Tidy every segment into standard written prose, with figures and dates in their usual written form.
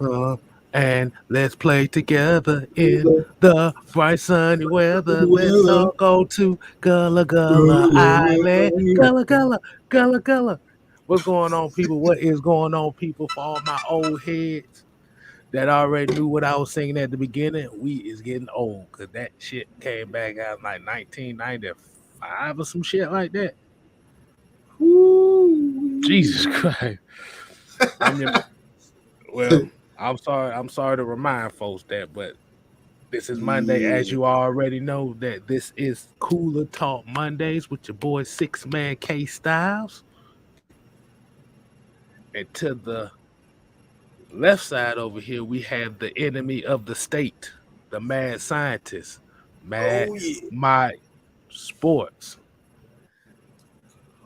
Uh, and let's play together in the bright sunny weather. Let's all go to Gullah Gullah Island. Gullah Gullah Gullah Gullah. What's going on, people? What is going on, people? For all my old heads that already knew what I was singing at the beginning, we is getting old because that shit came back out in like 1995 or some shit like that. Jesus Christ. I mean, well, I'm sorry. I'm sorry to remind folks that, but this is Monday, as Yeah. you already know. That this is Cooler Talk Mondays with your boy Six Man K Styles, and to the left side over here we have the enemy of the state, the mad scientist, Mad Oh yeah. Mike Sports.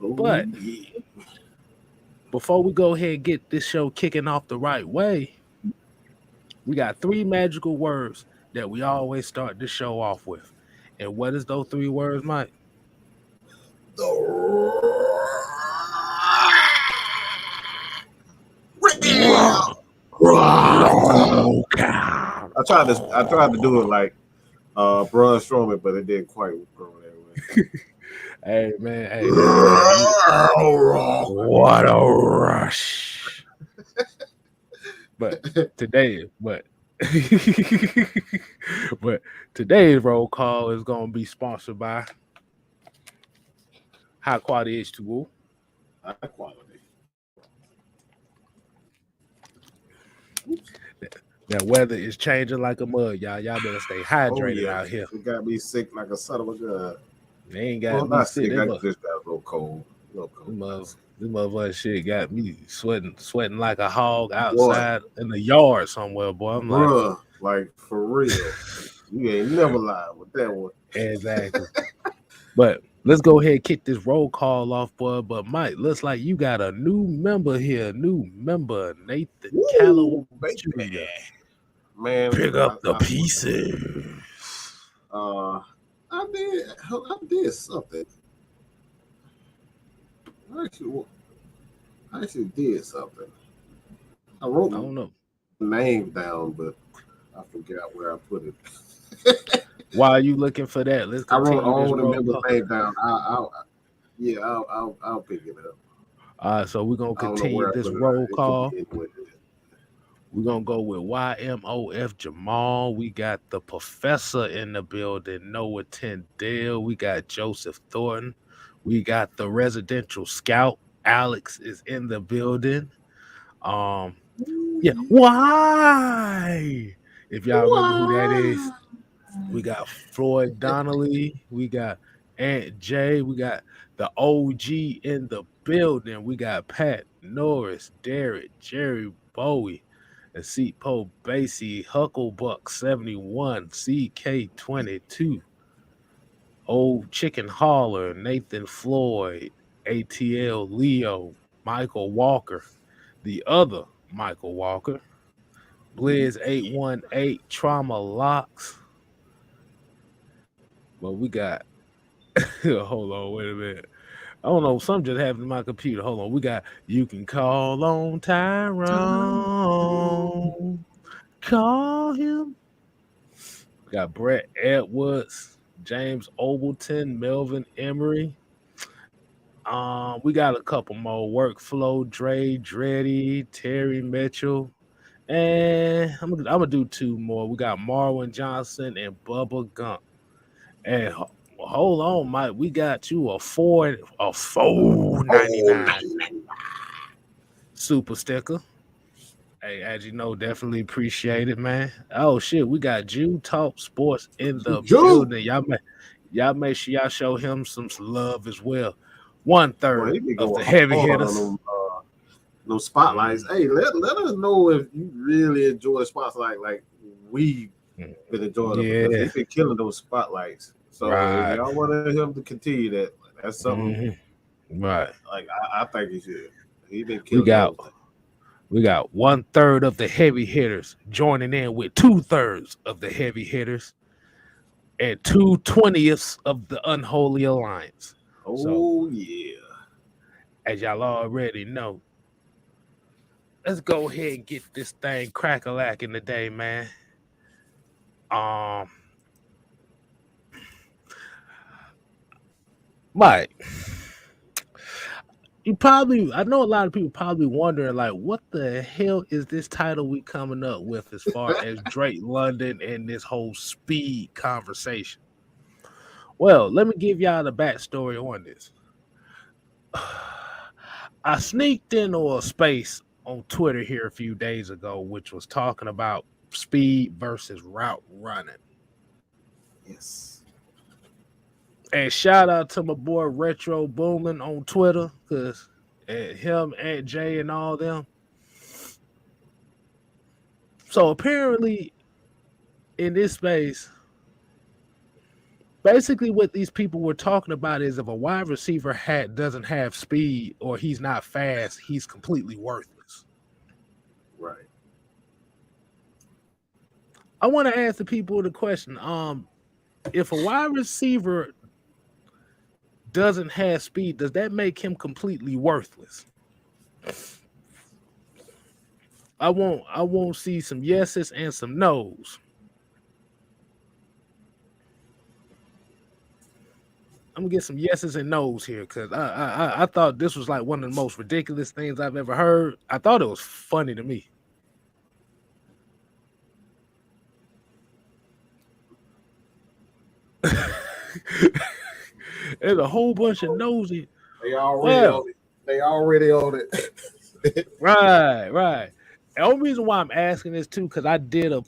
Oh But yeah. before we go ahead and get this show kicking off the right way, we got three magical words that we always start the show off with. And what is those three words, Mike? The Rock. I tried to do it like Braun Strowman, but it didn't quite go that way. Hey man, hey man, what a rush! But today, but but today's roll call is gonna be sponsored by High Quality H2O. High quality. That weather is changing like a mug, y'all. Y'all better stay Oh hydrated yeah. out here. It got me sick like a son of a gun. They ain't Well, got me not sick. sick. I just got a little cold. A little cold. This motherfucker shit got me sweating like a hog Boy, outside in the yard somewhere, boy. I'm like, bruh, like for real. You ain't never lied with that one. exactly. But let's go ahead and kick this roll call off, boy. But Mike, looks like you got a new member here. New member, Nathan Calloway Woo, baby. Jr. Man, Pick up the I pieces. uh I did something. I actually, I actually did something. I wrote I my don't know. name down, but I forgot where I put it. While you looking for that, let's I wrote continue this all the roll members' call. name down. Yeah, I'll pick it up. All right, so we're gonna I don't know continue where I this put it. roll It could be call. anywhere. We're gonna go with YMOF Jamal. We got the professor in the building, Noah Tyndale. We got Joseph Thornton. We got the residential scout. Alex is in the building. Um, yeah, why? If y'all remember who that is, Why? we got Floyd Donnelly. We got Aunt Jay. We got the OG in the building. We got Pat Norris, Derek, Jerry Bowie, and Seat Poe Basie, Hucklebuck 71, CK22, Old Chicken Holler, Nathan Floyd, ATL Leo, Michael Walker, the other Michael Walker, Blizz 818, Trauma Locks. But we got hold on, wait a minute. I don't know. Something just happened to my computer. Hold on. We got you can call on Tyrone. Call him. We got Brett Edwards, James Obleton, Melvin Emery. We got a couple more. Workflow, Dre, Dreddy, Terry Mitchell. And I'm gonna do two more. We got Marwin Johnson and Bubba Gump. And hold on, Mike. We got you a 4.99 super sticker. Hey, as you know, definitely appreciate it, man. Oh shit, we got Jew Talk Sports in the Joe. building. Y'all make sure y'all show him some love as well. One Boy, third he be of going the heavy hard on hitters. them those spotlights. Mm, Hey, let us know if you really enjoy spotlight like we mm, been enjoying them because he yeah, been killing those spotlights. So if right. y'all want him to continue that, that's something Hmm. Right. like I think he should. He been We killing got those things. we got one third of the heavy hitters joining in with two-thirds of the heavy hitters and 2/20ths of the unholy alliance. So Oh yeah. as y'all already know, let's go ahead and get this thing crack-a-lacking today, man. Um, Mike, I know a lot of people probably wondering, like, what the hell is this title we coming up with as far as Drake London and this whole speed conversation? Well, let me give y'all the backstory on this. I sneaked into a space on Twitter here a few days ago, which was talking about speed versus route running. Yes. And shout out to my boy Retro Boomin on Twitter, because him, Aunt Jay, and all them. So apparently, in this space, basically what these people were talking about is if a wide receiver doesn't have speed or he's not fast, he's completely worthless. Right. I want to ask the people the question: if a wide receiver doesn't have speed, does that make him completely worthless? I won't see some yeses and some nos. I'm gonna get some yeses and nos here because I thought this was like one of the most ridiculous things I've ever heard. I thought it was funny to me. There's a whole bunch of nosy. They already own it. Right. The only reason why I'm asking this too, because I did a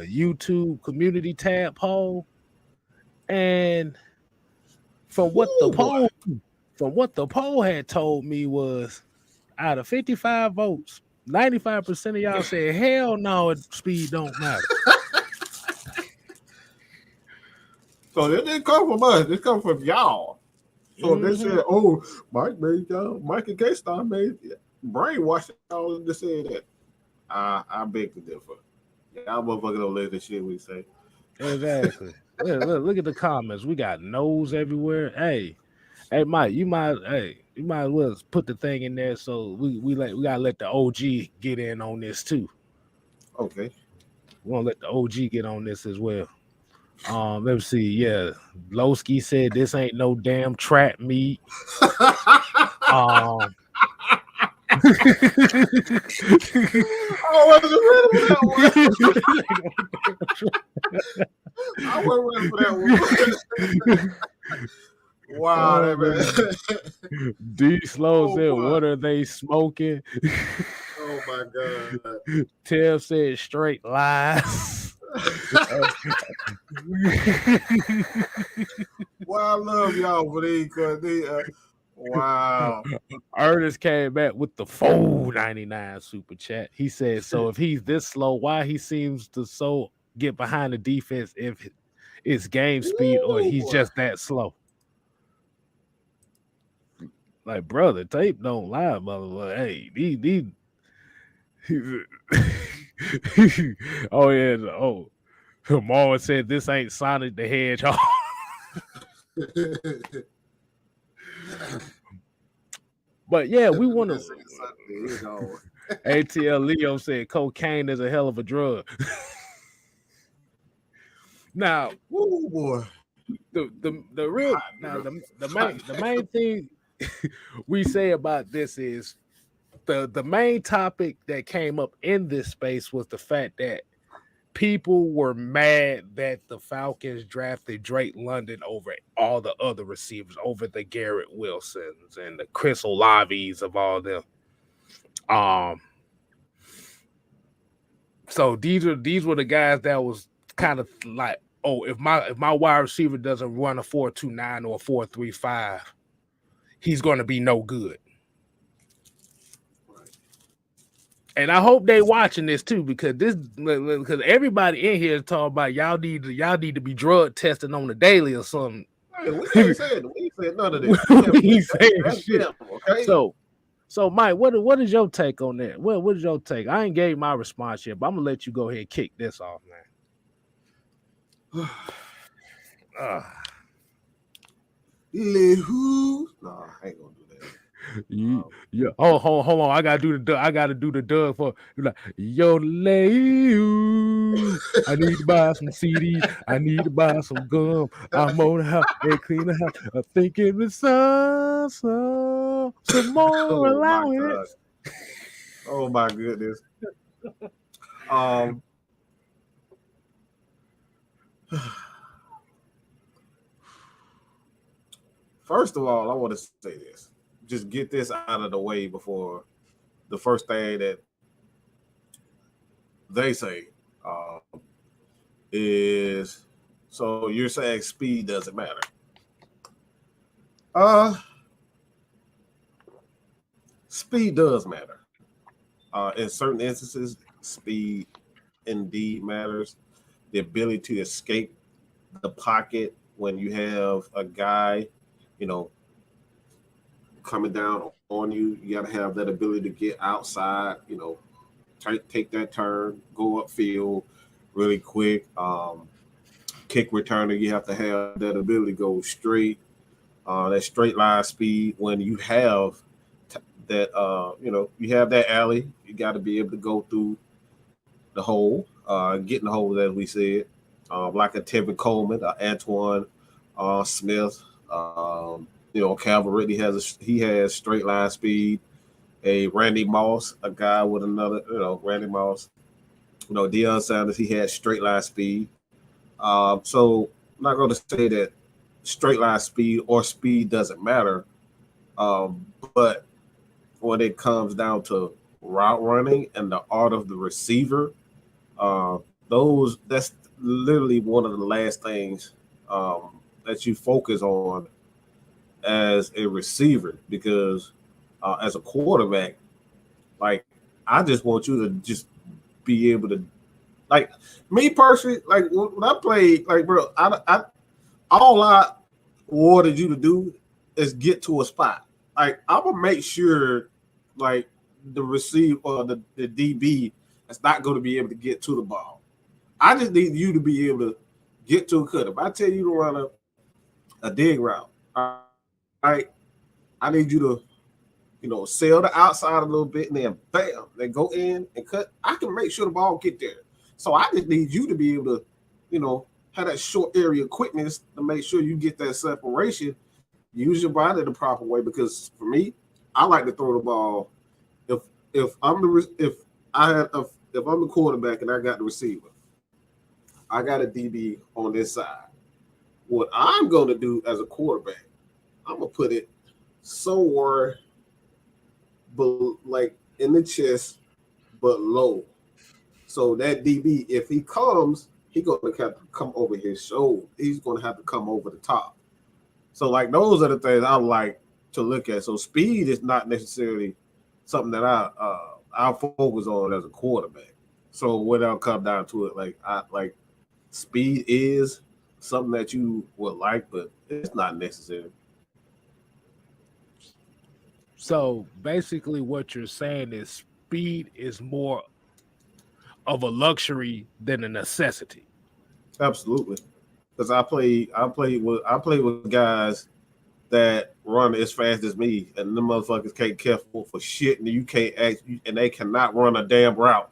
YouTube community tab poll, and from what the poll had told me was, out of 55 votes, 95% of y'all said hell no, speed don't matter. So it didn't come from us. It come from y'all. So they said, "Oh, Mike made y'all. Mike and K-Star made brainwashed y'all to say that." I beg to differ. Y'all motherfuckers don't let the shit we say. Exactly. Look at the comments. We got no's everywhere. Hey, Mike, you might as well put the thing in there so we gotta let the OG get in on this too. Okay. We want to let the OG get on this as well. Let's see. Yeah, Lowski said this ain't no damn trap meet. I wasn't ready for that one. I wasn't ready for that one. Wow, man. D Slow said, "What are they smoking?" Oh my god. Tev said, "Straight lies." Well, I love y'all for these because wow. Ernest came back with the $4.99 super chat. He said, "So if he's this slow, why he seems to so get behind the defense if it's game speed or he's just that slow?" Like, brother, tape don't lie, mother. Hey, these oh yeah, Marlon said this ain't Sonic the Hedgehog. But yeah, we want to. ATL Leo said cocaine is a hell of a drug. Now, woo boy, the real now the main thing we say about this is the main topic that came up in this space was the fact that people were mad that the Falcons drafted Drake London over all the other receivers, over the Garrett Wilsons and the Chris Olaves of all them. So these were the guys that was kind of like, oh, if my wide receiver doesn't run a 4.29 or a 4.35, he's going to be no good. And I hope they watching this too, because everybody in here is talking about y'all need to be drug testing on the daily or something. Hey, we ain't said none of this. We ain't saying shit. Okay? So Mike, what is your take on that? What is your take? I ain't gave my response yet, but I'm gonna let you go ahead and kick this off, man. No, I ain't gonna do that. Oh, hold on. I gotta do the I gotta do the Doug for you. Like, yo, lay. I need to buy some CDs. I need to buy some gum. I'm on the house and clean the house. I'm thinking the some more Oh my God. allowance. Oh my goodness. Um. First of all, I want to say this. Just get this out of the way before the first thing that they say is, so you're saying speed doesn't matter. Uh Speed does matter. In certain instances, speed indeed matters. The ability to escape the pocket when you have a guy, you know, coming down on you. You got to have that ability to get outside, take that turn, go upfield really quick. Kick returner, you have to have that ability to go straight, that straight line speed. When you have that, you have that alley, you got to be able to go through the hole, get in the hole, as we said, like a Tevin Coleman, Antoine Smith. Calvin Ridley has straight line speed. A Randy Moss, a guy with another, Randy Moss. Deion Sanders, he had straight line speed. So I'm not going to say that straight line speed or speed doesn't matter. But when it comes down to route running and the art of the receiver, that's literally one of the last things that you focus on as a receiver, because as a quarterback, like, I just want you to just be able to, like, me personally, like when I played, like, bro, all I wanted you to do is get to a spot. Like, I'm gonna make sure, like, the receiver or the DB is not going to be able to get to the ball. I just need you to be able to get to a cut. If I tell you to run a dig route, all right, I need you to, sail the outside a little bit and then bam, then go in and cut. I can make sure the ball get there. So I just need you to be able to, have that short area quickness to make sure you get that separation. Use your body the proper way, because for me, I like to throw the ball. If I'm the quarterback and I got the receiver, I got a DB on this side. What I'm going to do as a quarterback, I'm going to put it somewhere, like in the chest, but low. So that DB, if he comes, he's going to have to come over his shoulder. He's going to have to come over the top. So, like, those are the things I like to look at. So speed is not necessarily something that I focus on as a quarterback. So when I'll come down to it, like speed is something that you would like, but it's not necessary. So basically, what you're saying is speed is more of a luxury than a necessity. Absolutely, because I play with guys that run as fast as me, and them motherfuckers can't careful for shit, and you can't ask, and they cannot run a damn route.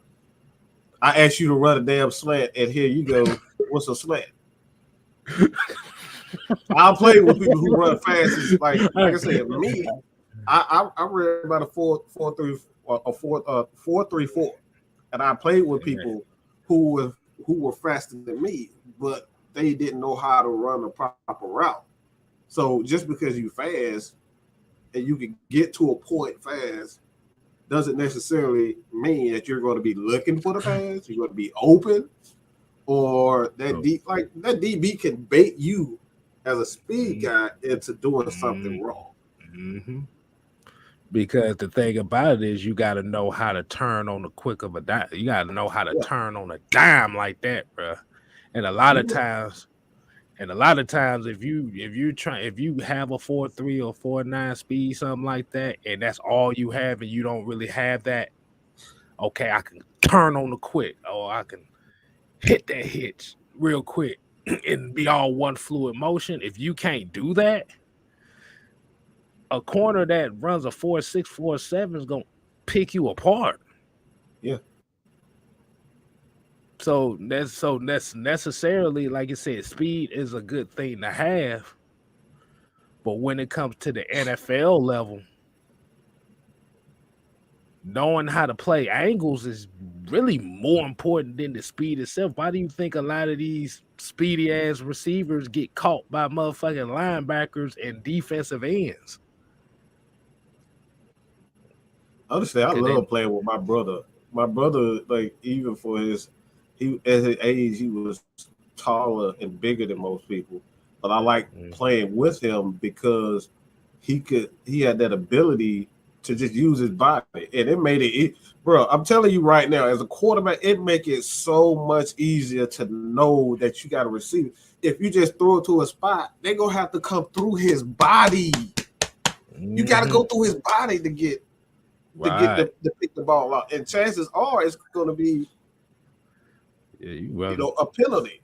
I asked you to run a damn slant, and here you go. What's a slant? I'll play with people who run fast. It's like I said, me, I read about a 4.34, and I played with people who were faster than me, but they didn't know how to run a proper route. So just because you fast and you can get to a point fast doesn't necessarily mean that you're going to be looking for the pass. You're going to be open, or that DB can bait you as a speed guy into doing something wrong. Mm-hmm. Because the thing about it is, you got to know how to turn on the quick of a dime. You got to know how to turn on a dime like that, bro. And a lot of times, if you have a 4.3 or 4.9 speed, something like that, and that's all you have, and you don't really have that, okay, I can turn on the quick, or I can hit that hitch real quick and be all one fluid motion. If you can't do that, a corner that runs a 4.6, 4.7 is gonna pick you apart. Yeah. So that's necessarily, like you said, speed is a good thing to have. But when it comes to the NFL level, knowing how to play angles is really more important than the speed itself. Why do you think a lot of these speedy ass receivers get caught by motherfucking linebackers and defensive ends? Honestly, I love playing with my brother. My brother, like, even for at his age, he was taller and bigger than most people. But I like playing with him because he had that ability to just use his body, and it made it, bro. I'm telling you right now, as a quarterback, it make it so much easier to know that you got to receive it. If you just throw it to a spot, they're gonna have to come through his body. You got to go through his body to get to pick the ball out, and chances are it's going to be, a penalty.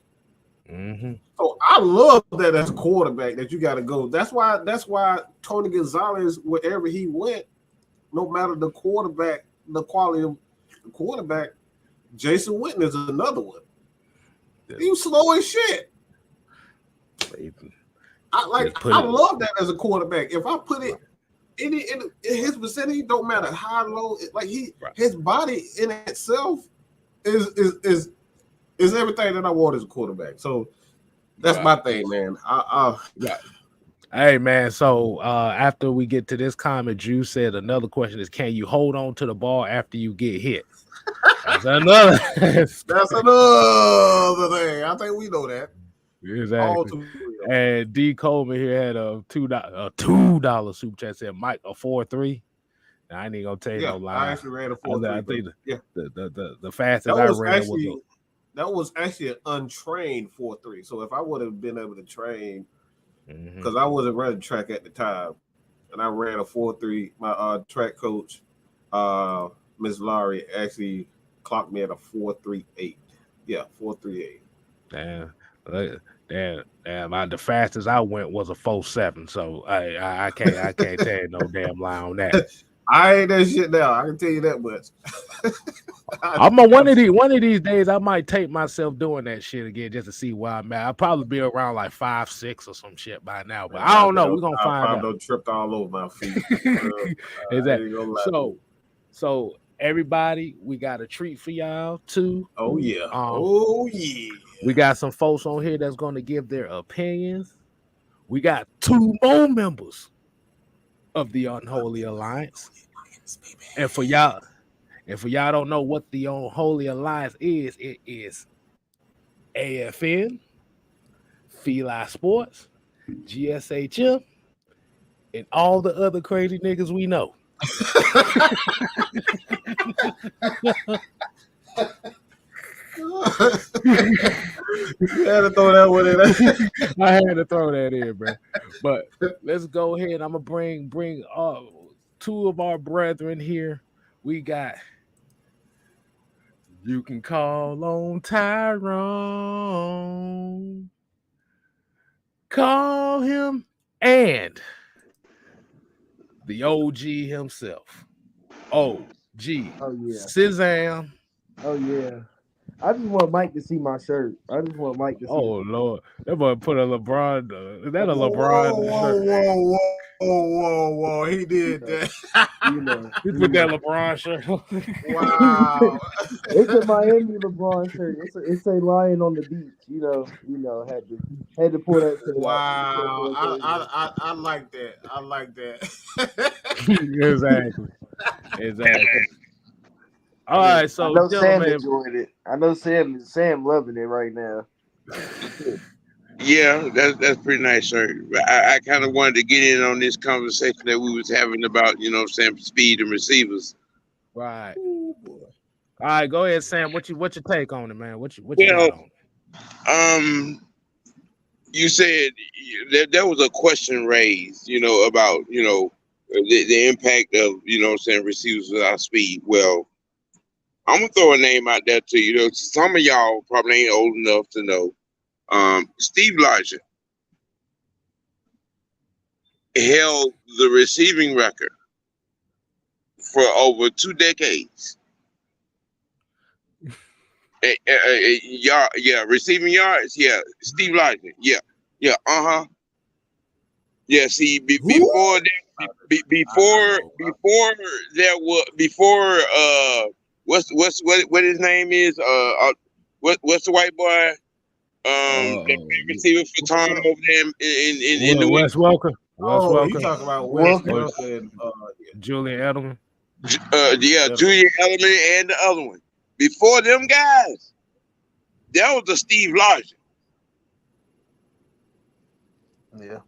So I love that as a quarterback that you got to go. That's why Tony Gonzalez, wherever he went, no matter the quarterback, the quality of the quarterback, Jason Witten is another one. He was slow as shit. I love that as a quarterback. If I put it in his vicinity, don't matter how low, like his body in itself is everything that I want as a quarterback. So that's my thing, man. Hey man, so after we get to this comment, Drew said another question is, can you hold on to the ball after you get hit? That's another thing. I think we know that. Exactly. And D Coleman here had a $2 super chat, said Mike a 4.3. Now, I ain't gonna tell you no lie. I actually ran a 4.3. I think the fastest I ran was that was actually an untrained 4.3. So if I would have been able to train, because I wasn't running track at the time, and I ran a 4.3, my track coach, Ms. Laurie, actually clocked me at a 4.38. Yeah, 4.38. Damn. The fastest I went was a 4.7. So I can't tell you no damn lie on that. I ain't that shit now. I can tell you that much. One of these days I might tape myself doing that shit again just to see where I'm at. I'll probably be around like 5'6" or some shit by now, but I don't know. We're gonna find out. I've tripped all over my feet. Exactly. So everybody, we got a treat for y'all too. Oh yeah. We got some folks on here that's going to give their opinions. We got 2 more members of the Unholy Alliance. And for y'all don't know what the Unholy Alliance is, it is AFN, Feli Sports, GSHM, and all the other crazy niggas we know. You had to throw that one in. I had to throw that in, bro. But let's go ahead. I'm gonna bring 2 of our brethren here. We got, you can call on Tyrone. Call him, and the OG himself. OG. Oh yeah. Shazam. Oh yeah. I just want Mike to see my shirt. I just want Mike to see. Oh Lord, that boy put a LeBron. Is that a LeBron shirt? Whoa! He did that. He put that LeBron shirt. Wow. It's a Miami LeBron shirt. It's a lion on the beach. Had to pull that shit. Wow. I like that. I like that. Exactly. All right, so I know Sam enjoyed it. I know Sam loving it right now. Yeah, that's pretty nice, sir. I kind of wanted to get in on this conversation that we was having about, Sam, speed and receivers. Right. All right, go ahead, Sam. What's your take on it, man? What you got on it? You said there was a question raised, about, the impact of, receivers without speed. Well, I'm gonna throw a name out there to you. Some of y'all probably ain't old enough to know. Steve Largent. held the receiving record for over 2 decades. Receiving yards. Yeah, Steve Largent. Yeah. Yeah. See, before that, what his name is? What's the white boy? That played receiver for Tom over there in New Wes Welker. Wes Oh, he Welker. talking about Wes Welker. Wilson. Julian Edelman. Julian Edelman and the other one. Before them guys, that was the Steve Largent. Yeah.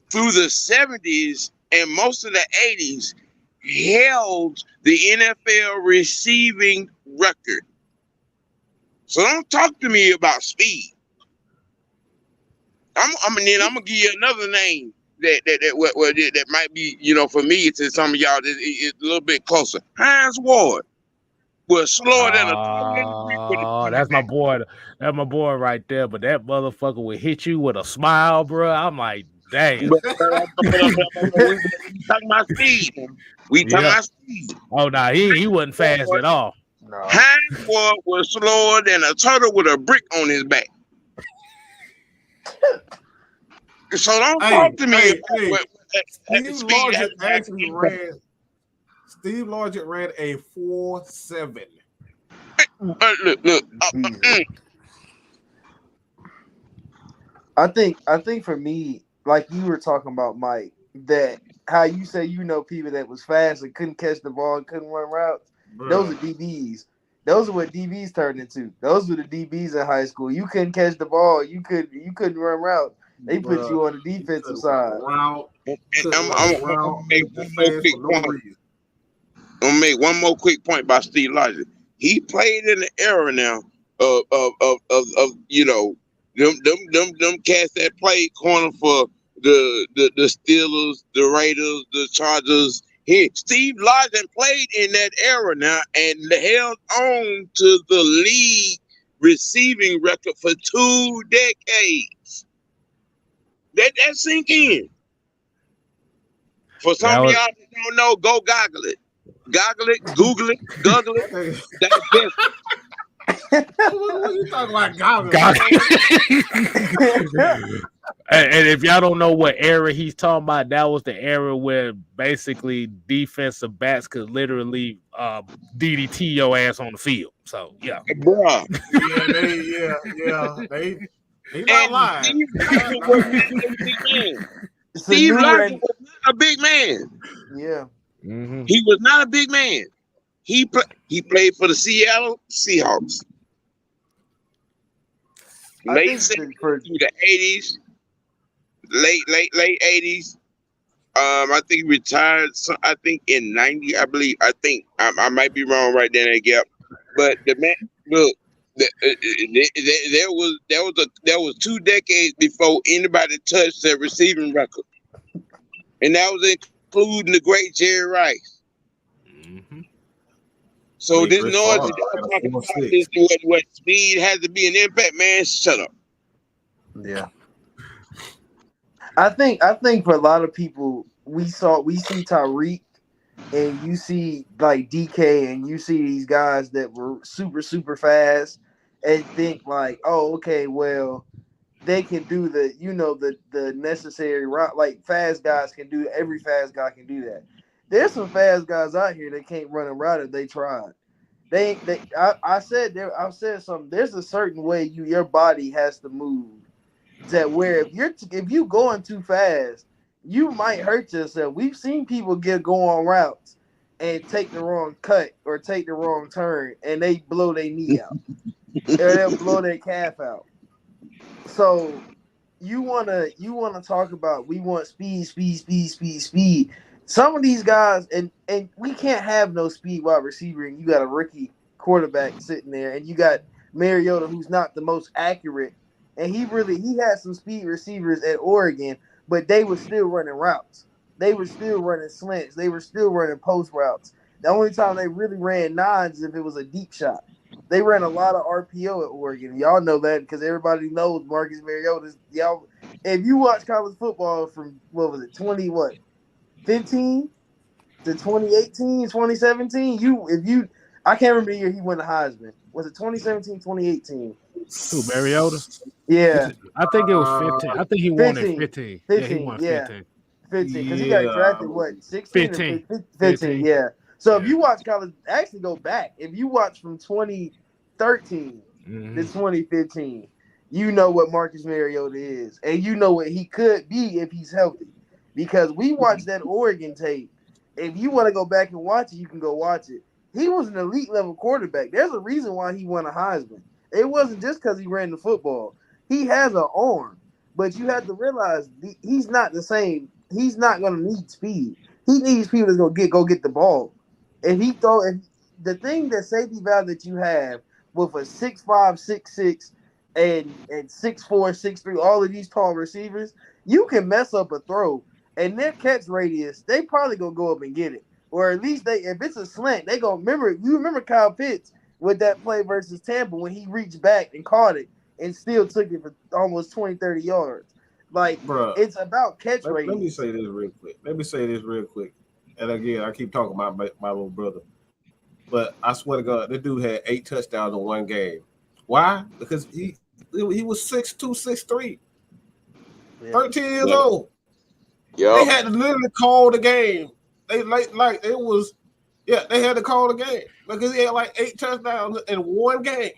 Through the 70s and most of the 80s, held the NFL receiving record. So don't talk to me about speed. I'm gonna give you another name that might be, for me, to some of y'all, it's a little bit closer. Hines Ward was slower than a Oh, that's my boy. That's my boy right there. But that motherfucker would hit you with a smile, bro. I'm like, damn. We talking about speed. We talking about speed. Oh, nah, he wasn't fast at all. No. Hines Ward was slower than a turtle with a brick on his back. So don't talk to me about what Steve Largent actually ran. Steve Largent ran a 4.7. Look. I think for me, like you were talking about, Mike, that how you say people that was fast and couldn't catch the ball and couldn't run routes. Bruh. Those are DBs. Those are what DBs turned into. Those were the DBs in high school. You couldn't catch the ball. You couldn't run routes. They put you on the defensive side. I'm gonna make one more quick point about Steve Largent. He played in the era now of them cats that played corner for the Steelers, the Raiders, the Chargers. Steve Largent played in that era now and held on to the league receiving record for 2 decades. That sink in. For some of y'all that don't know, go goggle it. Goggle it, Google it, Google it. That's it. What are you talking about? Goggle. And if y'all don't know what era he's talking about, that was the era where basically defensive backs could literally DDT your ass on the field. So yeah, bruh. He's not lying. Steve Largent was not a big man. Yeah. Mm-hmm. He was not a big man. He played for the Seattle Seahawks. Late 70s through the 80s. Late 80s. I think he retired. I think in 90. I believe. I think I might be wrong right there in that gap. But the man, look, there was 2 decades before anybody touched their receiving record, and that was including the great Jerry Rice. Mm-hmm. So this noise what speed has to be an impact, man. Shut up. Yeah. I think for a lot of people, we see Tyreek and you see like DK and you see these guys that were super, super fast and think like, oh, okay, well, they can do the necessary route. Like fast guys can do, every fast guy can do that. There's some fast guys out here that can't run a route if they tried. I said something. There's a certain way your body has to move that where if you going too fast, you might hurt yourself. We've seen people go on routes and take the wrong cut or take the wrong turn and they blow their knee out or they'll blow their calf out. So you wanna talk about we want speed. Some of these guys and we can't have no speed wide receiver and you got a rookie quarterback sitting there and you got Mariota who's not the most accurate. And he had some speed receivers at Oregon, but they were still running routes. They were still running slants. They were still running post routes. The only time they really ran nines is if it was a deep shot. They ran a lot of RPO at Oregon. Y'all know that because everybody knows Marcus Mariota. Y'all if you watch college football from 15 to 2018, 2017, I can't remember the year he won the Heisman. Was it 2017, 2018? Who, Mariota? Yeah, I think it was 15. I think he won at 15. 15. Yeah, he 15, won yeah. 15. 15, because he got drafted, 16 or 15. 15, yeah. So if Yeah. you watch college, actually go back. If you watch from 2013 to 2015, you know what Marcus Mariota is, and you know what he could be if he's healthy. Because we watched that Oregon tape. If you want to go back and watch it, you can go watch it. He was an elite level quarterback. There's a reason why he won a Heisman. It wasn't just because he ran the football. He has an arm, but you have to realize he's not the same. He's not going to need speed. He needs people that's going to go get the ball. If the thing that safety valve that you have with a 6'5", 6'6", and 6'4", 6'3", all of these tall receivers, you can mess up a throw, and their catch radius, they probably gonna go up and get it, or at least if it's a slant, they gonna remember it. You remember Kyle Pitts with that play versus Tampa when he reached back and caught it and still took it for almost 20, 30 yards. Like, Bruh, it's about catch radius. Let me say this real quick. And again, I keep talking about my little brother. But I swear to God, this dude had 8 touchdowns in one game. Why? Because he was 6'2", 6'3", 13 years old. They had to literally call the game. They they had to call the game because he had like 8 touchdowns in one game.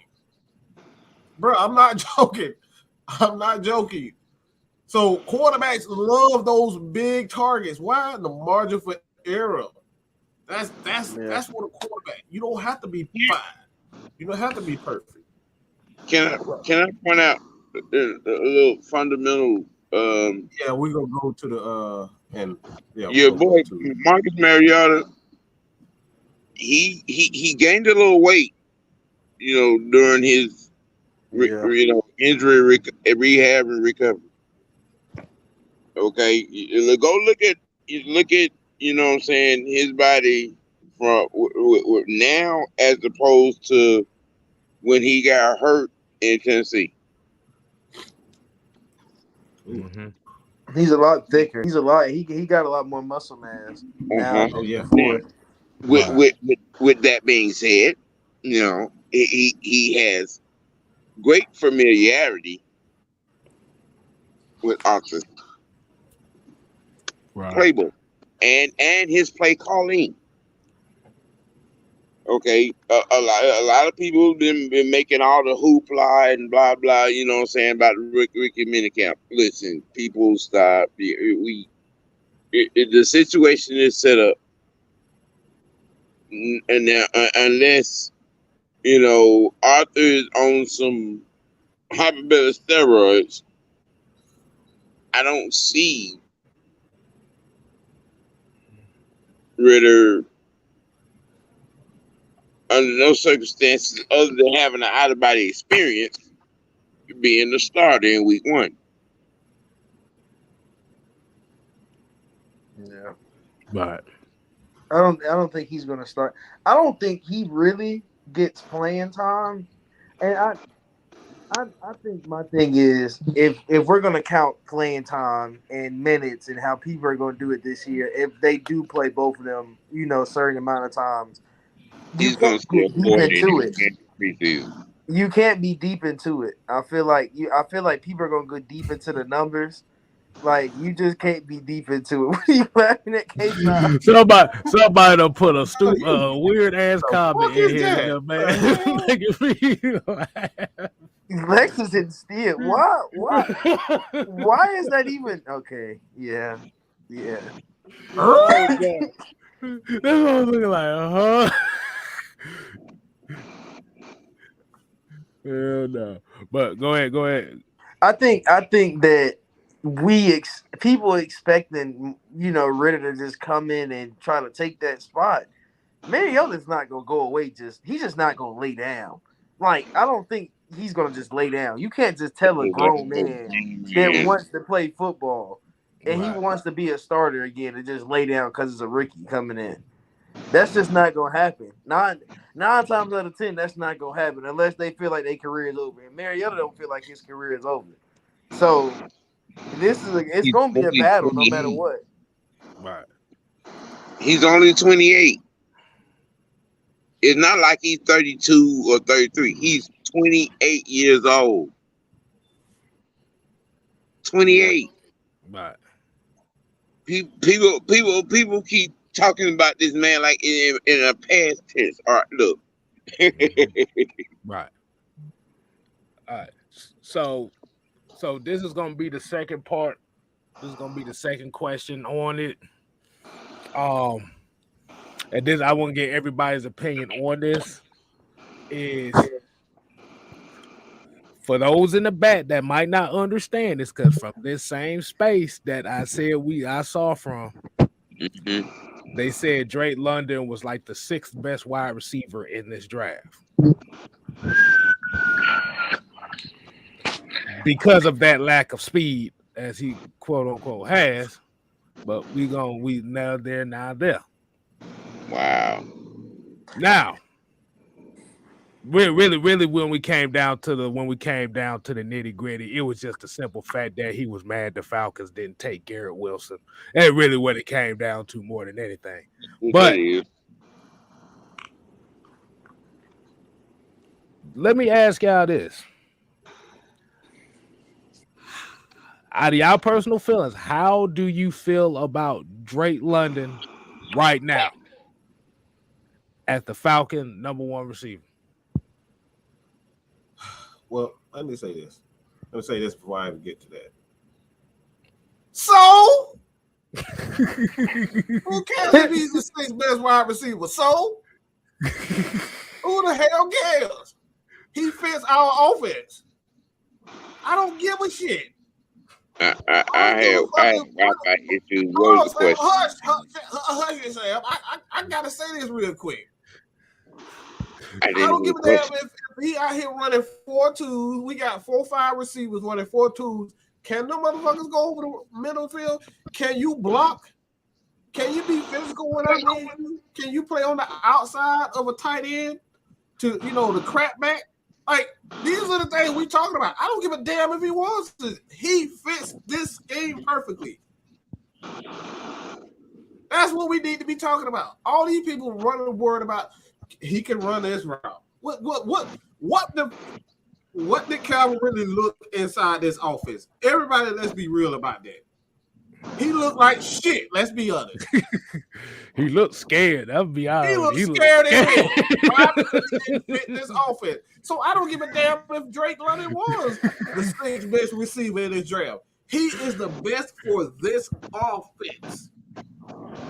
Bro, I'm not joking. So quarterbacks love those big targets. Why? The margin for error. That's what a quarterback. You don't have to be fine. You don't have to be perfect. Can I point out a little fundamental? Yeah, we're gonna go to the your boy Marcus Mariota. He gained a little weight, during his injury rehab and recovery. Okay, go look at what I'm saying, his body from now as opposed to when he got hurt in Tennessee. Mm-hmm. He's a lot thicker. He got a lot more muscle mass now. Oh yeah. With that being said, he has great familiarity with offense, playbook, and his play calling. Okay, a lot of people have been making all the hoopla and blah blah, about Ricky Minicamp. Listen, people, stop. The situation is set up, and now, unless Arthur is on some hyperbolic steroids, I don't see Ridder under no circumstances other than having an out-of-body experience being the starter in week 1. Yeah. Right. I don't think he's gonna start. I don't think he really gets playing time. And I think my thing is if we're gonna count playing time and minutes and how people are gonna do it this year, if they do play both of them, a certain amount of times, he's gonna score 40 into it. You can't be deep into it. I feel like people are gonna go deep into the numbers. Like, you just can't be deep into it. What are you laughing at, K-Shot? Somebody done put a weird ass comment in here, man. Lexus and Steel. Why is that even okay? Yeah. Oh, God. That's what I was looking like. Hell no. But go ahead. I think that people expecting Ridder to just come in and try to take that spot. Mariota's not gonna go away. He's just not gonna lay down. Like, I don't think he's gonna just lay down. You can't just tell a grown man that wants to play football and he wants to be a starter again to just lay down because it's a rookie coming in. That's just not gonna happen. Nine times out of 10, that's not gonna happen unless they feel like their career is over. And Mariota don't feel like his career is over. So It's He's gonna be a only battle no 28. matter what. Right. He's only 28. It's not like he's 32 or 33. He's 28 years old. 28. Right. People keep talking about this man like in a past tense. All right, look. Right. All right. So this is gonna be the second part. This is gonna be the second question on it. And this I want to get everybody's opinion on this. Is for those in the back that might not understand this, because from this same space that I said I saw from, Mhm. they said Drake London was like the 6th best wide receiver in this draft because of that lack of speed, as he quote unquote has. But we now there, now there. Wow. Now, really, when we came down to the nitty gritty, it was just a simple fact that he was mad the Falcons didn't take Garrett Wilson. That's really what it came down to more than anything. But let me ask y'all this. Out of y'all personal feelings, how do you feel about Drake London right now as the Falcon #1 receiver? Well, let me say this. Let me say this before I even get to that. So, who cares if he's the 6th best wide receiver? So, who the hell cares? He fits our offense. I don't give a shit. I have Wi-Fi issues. What was the question? Hush yourself. I gotta say this real quick. I I don't give a damn if he out here running 4-2s. We got 4-5 receivers running 4-2s. Can them motherfuckers go over the middle field? Can you block? Can you be physical when I need you? Can you play on the outside of a tight end to the crap back? Like, these are the things we talking about. I don't give a damn if he wants to. He fits this game perfectly. That's what we need to be talking about. All these people running word about he can run this route. What did Calvin really look inside this offense? Everybody, let's be real about that. He looked like shit. Let's be honest. He looked scared. I'll be honest. He looked scared as hell. Why? Because he didn't fit this offense. So I don't give a damn if Drake London was the 6th best receiver in this draft. He is the best for this offense.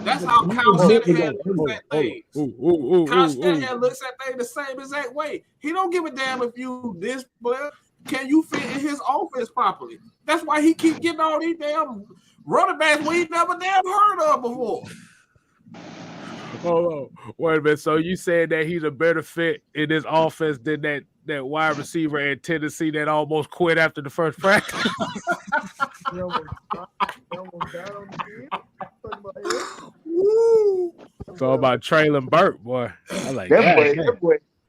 That's how Kyle Shanahan looks at things. Kyle Shanahan looks at things the same exact way. He don't give a damn if you this player. Can you fit in his offense properly? That's why he keep getting all these damn running backs we never damn heard of before. Hold on. Wait a minute. So you said that he's a better fit in this offense than that wide receiver in Tennessee that almost quit after the first practice? So about Traylon Burke, boy. I like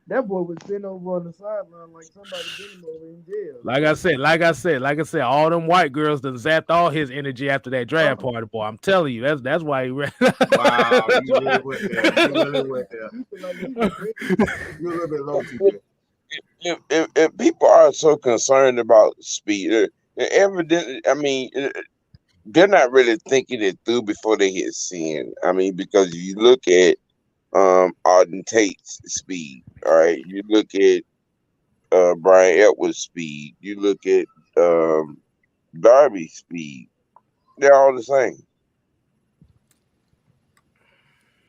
that boy was sitting over on the sideline like somebody getting him over in jail. Like I said, all them white girls done zapped all his energy after that draft party, boy. I'm telling you, that's why he ran. Wow, you really went there. You're a little bit low today. If people are so concerned about speed, evidently, I mean, they're not really thinking it through before they hit sin. I mean, because you look at Auden Tate's speed, all right. You look at Brian Edwards' speed. You look at Darby's speed. They're all the same.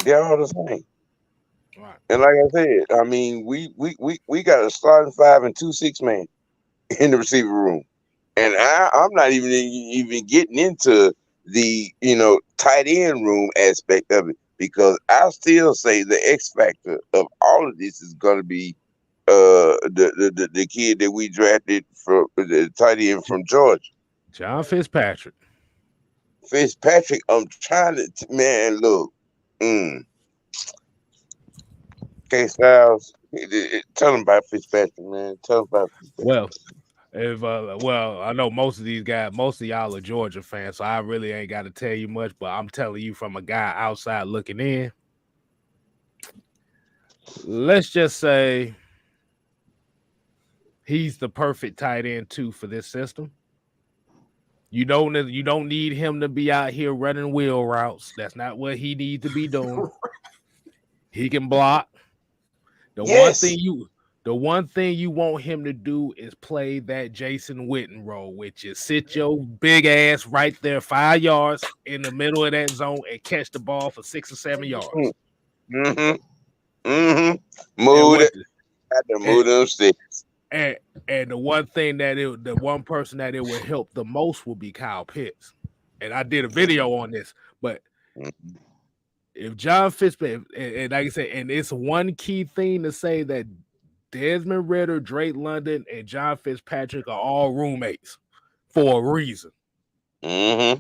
They're all the same. Right. And like I said, I mean, we got a starting 5 and 2 6-man in the receiver room, and I'm not even getting into the tight end room aspect of it, because I still say the X factor of all of this is going to be the kid that we drafted from the tight end from Georgia, John Fitzpatrick. I'm trying to look. Okay, Styles, tell him about Fitzpatrick, man. Tell him about Fitzpatrick. Well, If well, I know most of these guys, most of y'all are Georgia fans, so I really ain't got to tell you much. But I'm telling you from a guy outside looking in. Let's just say he's the perfect tight end too for this system. You don't need him to be out here running wheel routes. That's not what he needs to be doing. He can block. The one thing you want him to do is play that Jason Witten role, which is sit your big ass right there 5 yards in the middle of that zone and catch the ball for 6 or 7 yards. Mm-hmm. Mm-hmm. Move it. Got to move them sticks. And the one thing the one person that it would help the most would be Kyle Pitts. And I did a video on this, but if John Fitzpatrick, and like I said, and it's one key thing to say that Desmond Ridder, Drake London, and John Fitzpatrick are all roommates for a reason. Mm-hmm.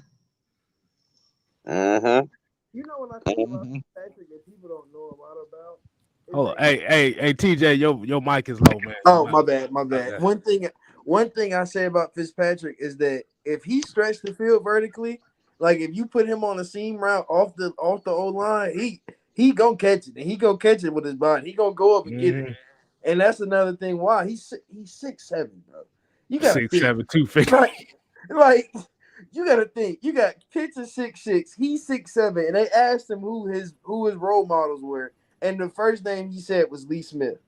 Mm-hmm. You know what I think about Fitzpatrick that people don't know a lot about? Hold on. Hey, TJ, your mic is low, man. Oh, my bad. Okay. One thing I say about Fitzpatrick is that if he stretched the field vertically, like if you put him on a seam route off the O line, he gonna catch it, and he gonna catch it with his body. He gonna go up and get it, and that's another thing. Why he's 6'7", bro. You got 6'7", 250. Like you got to think. You got Pitts is 6'6", he's 6'7", and they asked him who his role models were, and the first name he said was Lee Smith.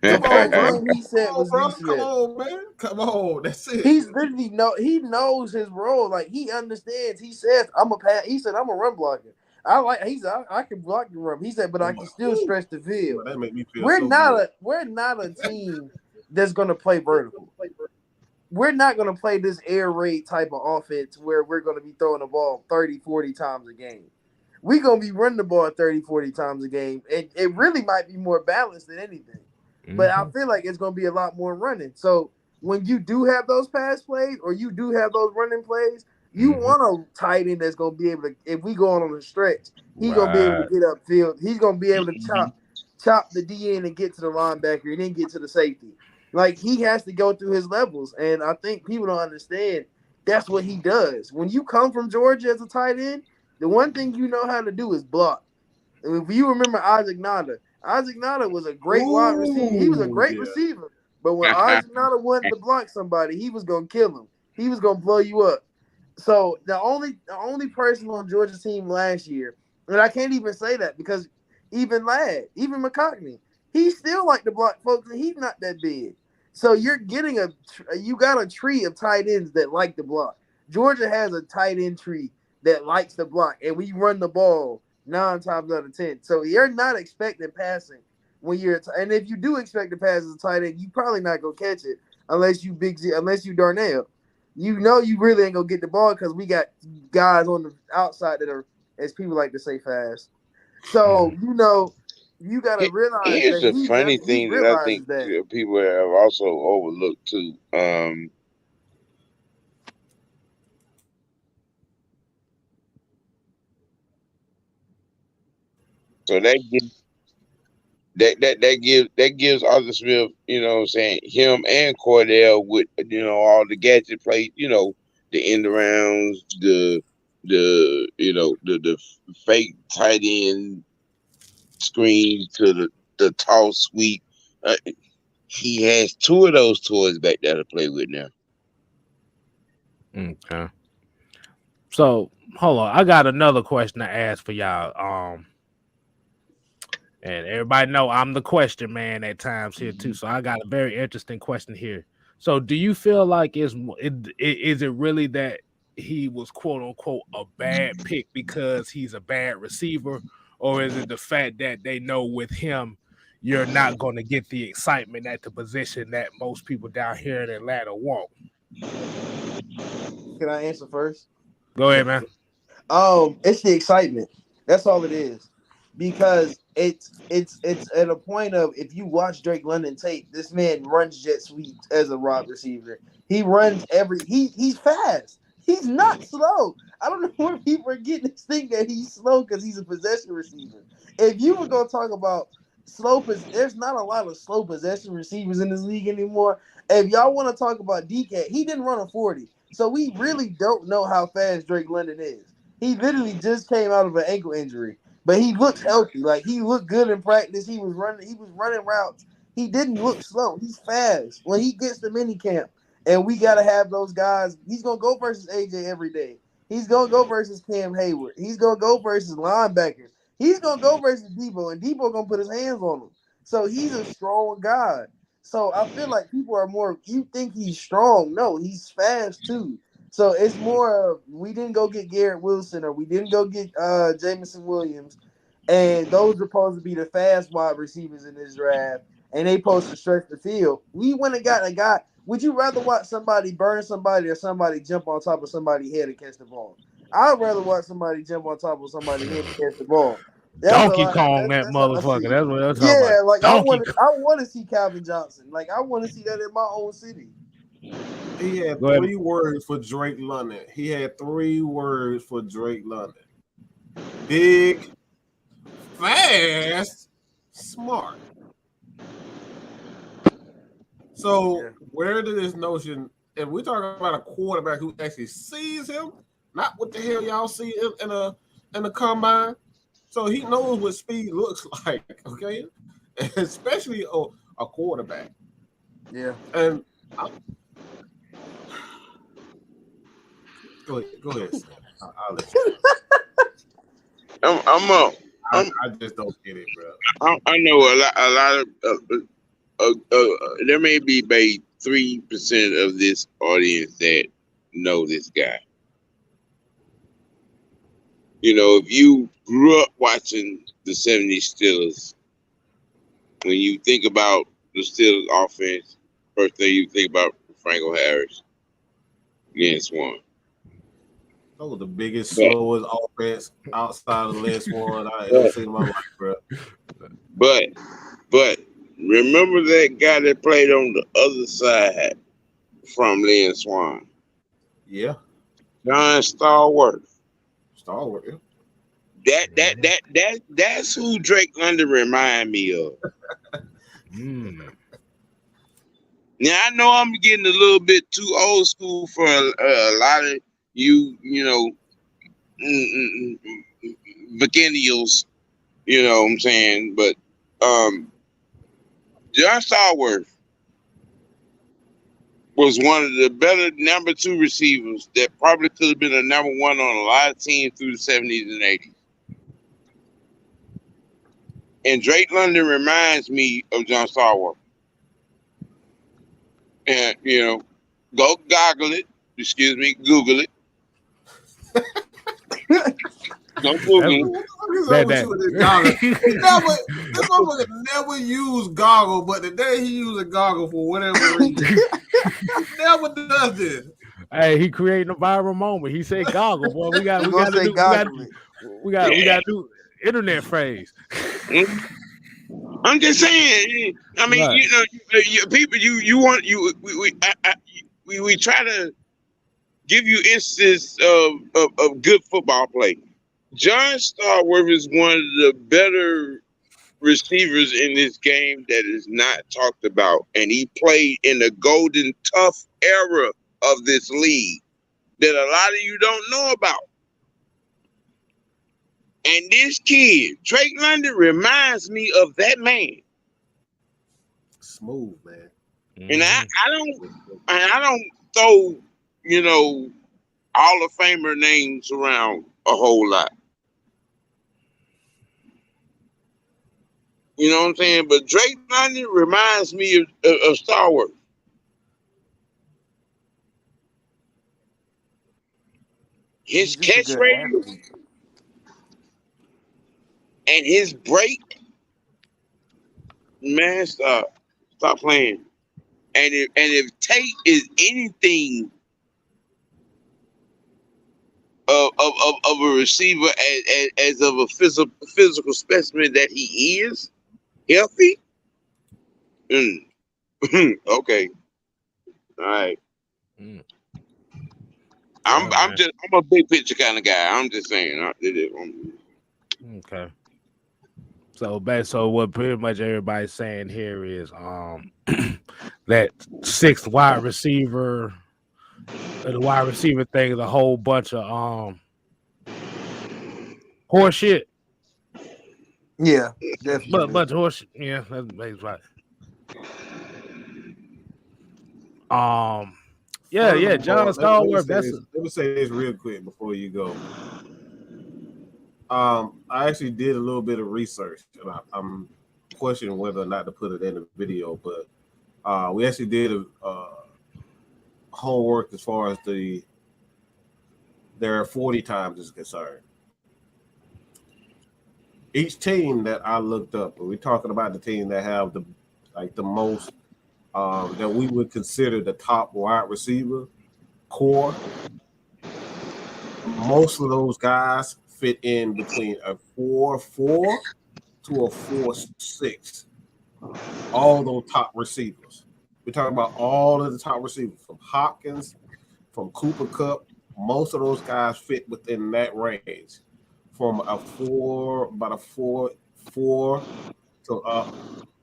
The first name he said was Lee Smith. Come on, man. Come on. That's it. He's literally he knows his role. Like he understands. He says, I'm a run blocker. I can block the run. He said, but I can still stretch the field. That make me feel we're not a team that's gonna play vertical. We're not gonna play this air raid type of offense where we're gonna be throwing the ball 30, 40 times a game. We're gonna be running the ball 30, 40 times a game. It really might be more balanced than anything. But I feel like it's going to be a lot more running. So when you do have those pass plays or you do have those running plays, you want a tight end that's going to be able to, if we go on a stretch, he's going to be able to get upfield. He's going to be able to chop the D in and get to the linebacker and then get to the safety. Like he has to go through his levels. And I think people don't understand that's what he does. When you come from Georgia as a tight end, the one thing you know how to do is block. And if you remember Isaac Nada was a great wide receiver. He was a great receiver. But when Isaac Nada wanted to block somebody, he was going to kill him. He was going to blow you up. So the only person on Georgia's team last year, and I can't even say that because even McCockney, he still like to block folks, and he's not that big. So you're getting you got a tree of tight ends that like to block. Georgia has a tight end tree that likes to block, and we run the ball 9 times out of 10. So you're not expecting passing when you're and if you do expect to pass as a tight end, you probably not gonna catch it unless you Darnell. You know you really ain't gonna get the ball because we got guys on the outside that are, as people like to say, fast. So you gotta realize. Here's the funny thing that I think people have also overlooked too. So that gives Arthur Smith, you know what I'm saying, him and Cordell with all the gadget play, the end arounds, the fake tight end screens to the toss sweep. He has 2 of those toys back there to play with now. Okay. So hold on, I got another question to ask for y'all. And everybody know I'm the question man at times here too. So I got a very interesting question here. So do you feel like is it really that he was quote unquote a bad pick because he's a bad receiver, or is it the fact that they know with him you're not going to get the excitement at the position that most people down here in Atlanta want? Can I answer first? Go ahead, man. It's the excitement. That's all it is. Because it's at a point of, if you watch Drake London tape, this man runs jet sweeps as a wide receiver. He runs he's fast. He's not slow. I don't know where people are getting this thing that he's slow because he's a possession receiver. If you were gonna talk about There's not a lot of slow possession receivers in this league anymore. If y'all want to talk about DK, he didn't run a 40. So we really don't know how fast Drake London is. He literally just came out of an ankle injury, but he looks healthy. Like he looked good in practice. He was running routes. He didn't look slow. He's fast. When he gets to minicamp, and we gotta have those guys, he's gonna go versus AJ every day. He's gonna go versus Cam Hayward. He's gonna go versus linebackers. He's gonna go versus Debo, and Debo gonna put his hands on him. So he's a strong guy. So I feel like people are more. You think he's strong? No, he's fast too. So it's more of we didn't go get Garrett Wilson or we didn't go get Jameson Williams, and those are supposed to be the fast wide receivers in this draft, and they supposed to stretch the field. We went and got a guy. Would you rather watch somebody burn somebody or somebody jump on top of somebody's head and catch the ball? I'd rather watch somebody jump on top of somebody's head and catch the ball. Donkey Kong, that motherfucker. That's what I'm talking about. Yeah, like Donkey I want to see Calvin Johnson. Like I want to see that in my own city. He had Go ahead. 3 words for Drake London. He had 3 words for Drake London. Big, fast, smart. So where did this notion, if we're talking about a quarterback who actually sees him, not what the hell y'all see in a combine, so he knows what speed looks like, okay? Especially a quarterback. Yeah. And go ahead, Sam. I'll let you. I just don't get it, bro. I know a lot of there may be maybe 3% of this audience that know this guy. You know, if you grew up watching the 70s Steelers, when you think about the Steelers offense, first thing you think about Franco Harris, Lynn Swan. That was the biggest, slowest offense outside of Lynn Swan I ever seen in my life, bro. But remember that guy that played on the other side from Lynn Swan? Yeah. John Stallworth. Stallworth, yeah. That's who Drake London remind me of. Now I know I'm getting a little bit too old school for a lot of you know, millennials, you know what I'm saying? But John Stallworth was one of the better number 2 receivers that probably could have been a number 1 on a lot of teams through the 70s and 80s. And Drake London reminds me of John Stallworth. And, you know, go Google it. Don't Google it. This motherfucker never used goggle, but the day he used a goggle for whatever reason, he never does this. Hey, he creating a viral moment. He said goggle, boy. We got to do internet phrase. I'm just saying. I mean, right. You know, people. We try to give you instances of good football play. John Stallworth is one of the better receivers in this game that is not talked about, and he played in the golden tough era of this league that a lot of you don't know about. And this kid, Drake London, reminds me of that man. Smooth, man. And I don't throw, you know, Hall of Famer names around a whole lot. You know what I'm saying? But Drake London reminds me of Stallworth. His catchphrase and his break, man, stop playing. And if Tate is anything of a receiver as of a physical specimen that he is, healthy. Okay. All right. I'm a big picture kind of guy. I'm just saying. Okay. So what pretty much everybody's saying here is that sixth wide receiver, the wide receiver thing is a whole bunch of horse shit. Yeah, definitely. But bunch of horse. Yeah, that's right. Yeah, John Stallworth. Let me say this real quick before you go. I actually did a little bit of research, and I'm questioning whether or not to put it in the video, but we actually did homework as far as their 40 times is concerned. Each team that I looked up, we're talking about the team that have the most that we would consider the top wide receiver core. Most of those guys fit in between a 4.4 to a 4.6. All those top receivers. We're talking about all of the top receivers from Hopkins, from Cooper Kupp. Most of those guys fit within that range, from about a 4.4 to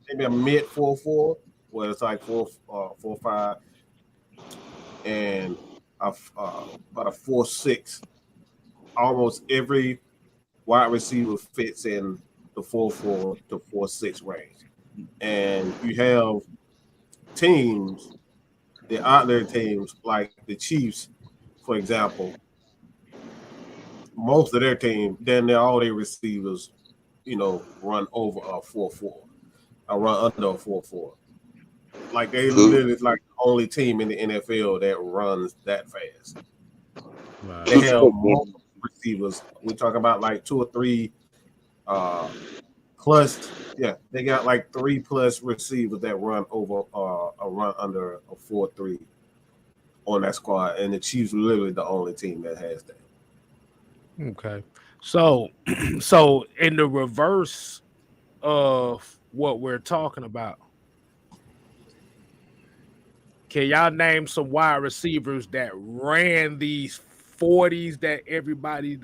maybe a mid 4.4, where it's like 4.5, and about a 4.6. Almost every wide receiver fits in the 4.4 to 4.6 range, and you have teams, the out there teams like the Chiefs, for example. Most of their team, then all their receivers, run over a 4.4, or run under a 4.4. Like they literally like the only team in the NFL that runs that fast. Wow. They have multiple receivers. We talk about like 2 or 3 plus. Yeah, they got like 3+ receivers that run over run under a 4.3 on that squad, and the Chiefs are literally the only team that has that. Okay, so in the reverse of what we're talking about, can y'all name some wide receivers that ran these 40s that everybody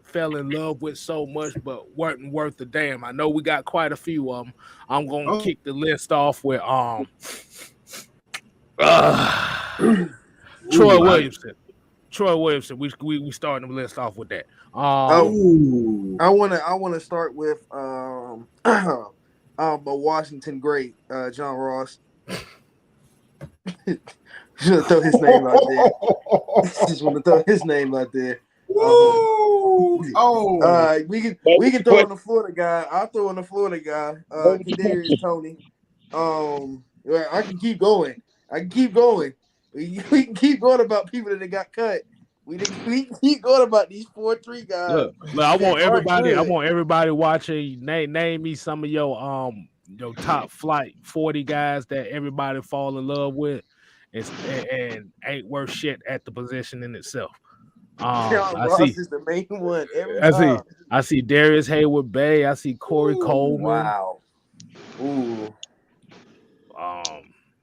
fell in love with so much, but weren't worth a damn? I know we got quite a few of them. I'm gonna kick the list off with Troy Williamson. Troy Williamson. We starting the list off with that. I want to start with a Washington great, John Ross. Just throw his name out there. Just want to throw his name out there. We can throw in the Florida guy. I'll throw in the Florida guy. Kadarius Toney. I can keep going. We can keep going about people that got cut. We can keep going about these 4-3 guys. Look, I want everybody watching. Name me some of your top flight 40 guys that everybody fall in love with, and ain't worth shit at the position in itself. Ross is the main one. I see Darius Hayward-Bay. I see Corey Coleman. Wow. Ooh.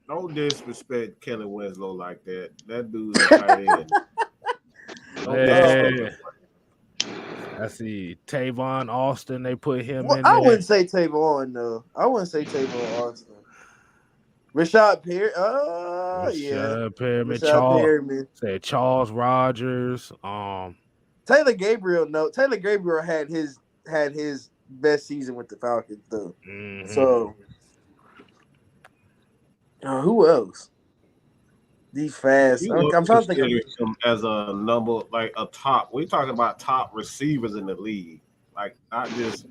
Don't disrespect Kelly Winslow like that. That dude's a tight end. I see Tavon Austin. They put him in there. I wouldn't say Tavon, though. I wouldn't say Tavon Austin. Rashad Perriman. Say Charles Rogers. Taylor Gabriel. No, Taylor Gabriel had his best season with the Falcons, though. Mm-hmm. So, who else? These fast. I'm trying to think of him as a number, like a top. We're talking about top receivers in the league. Like, not just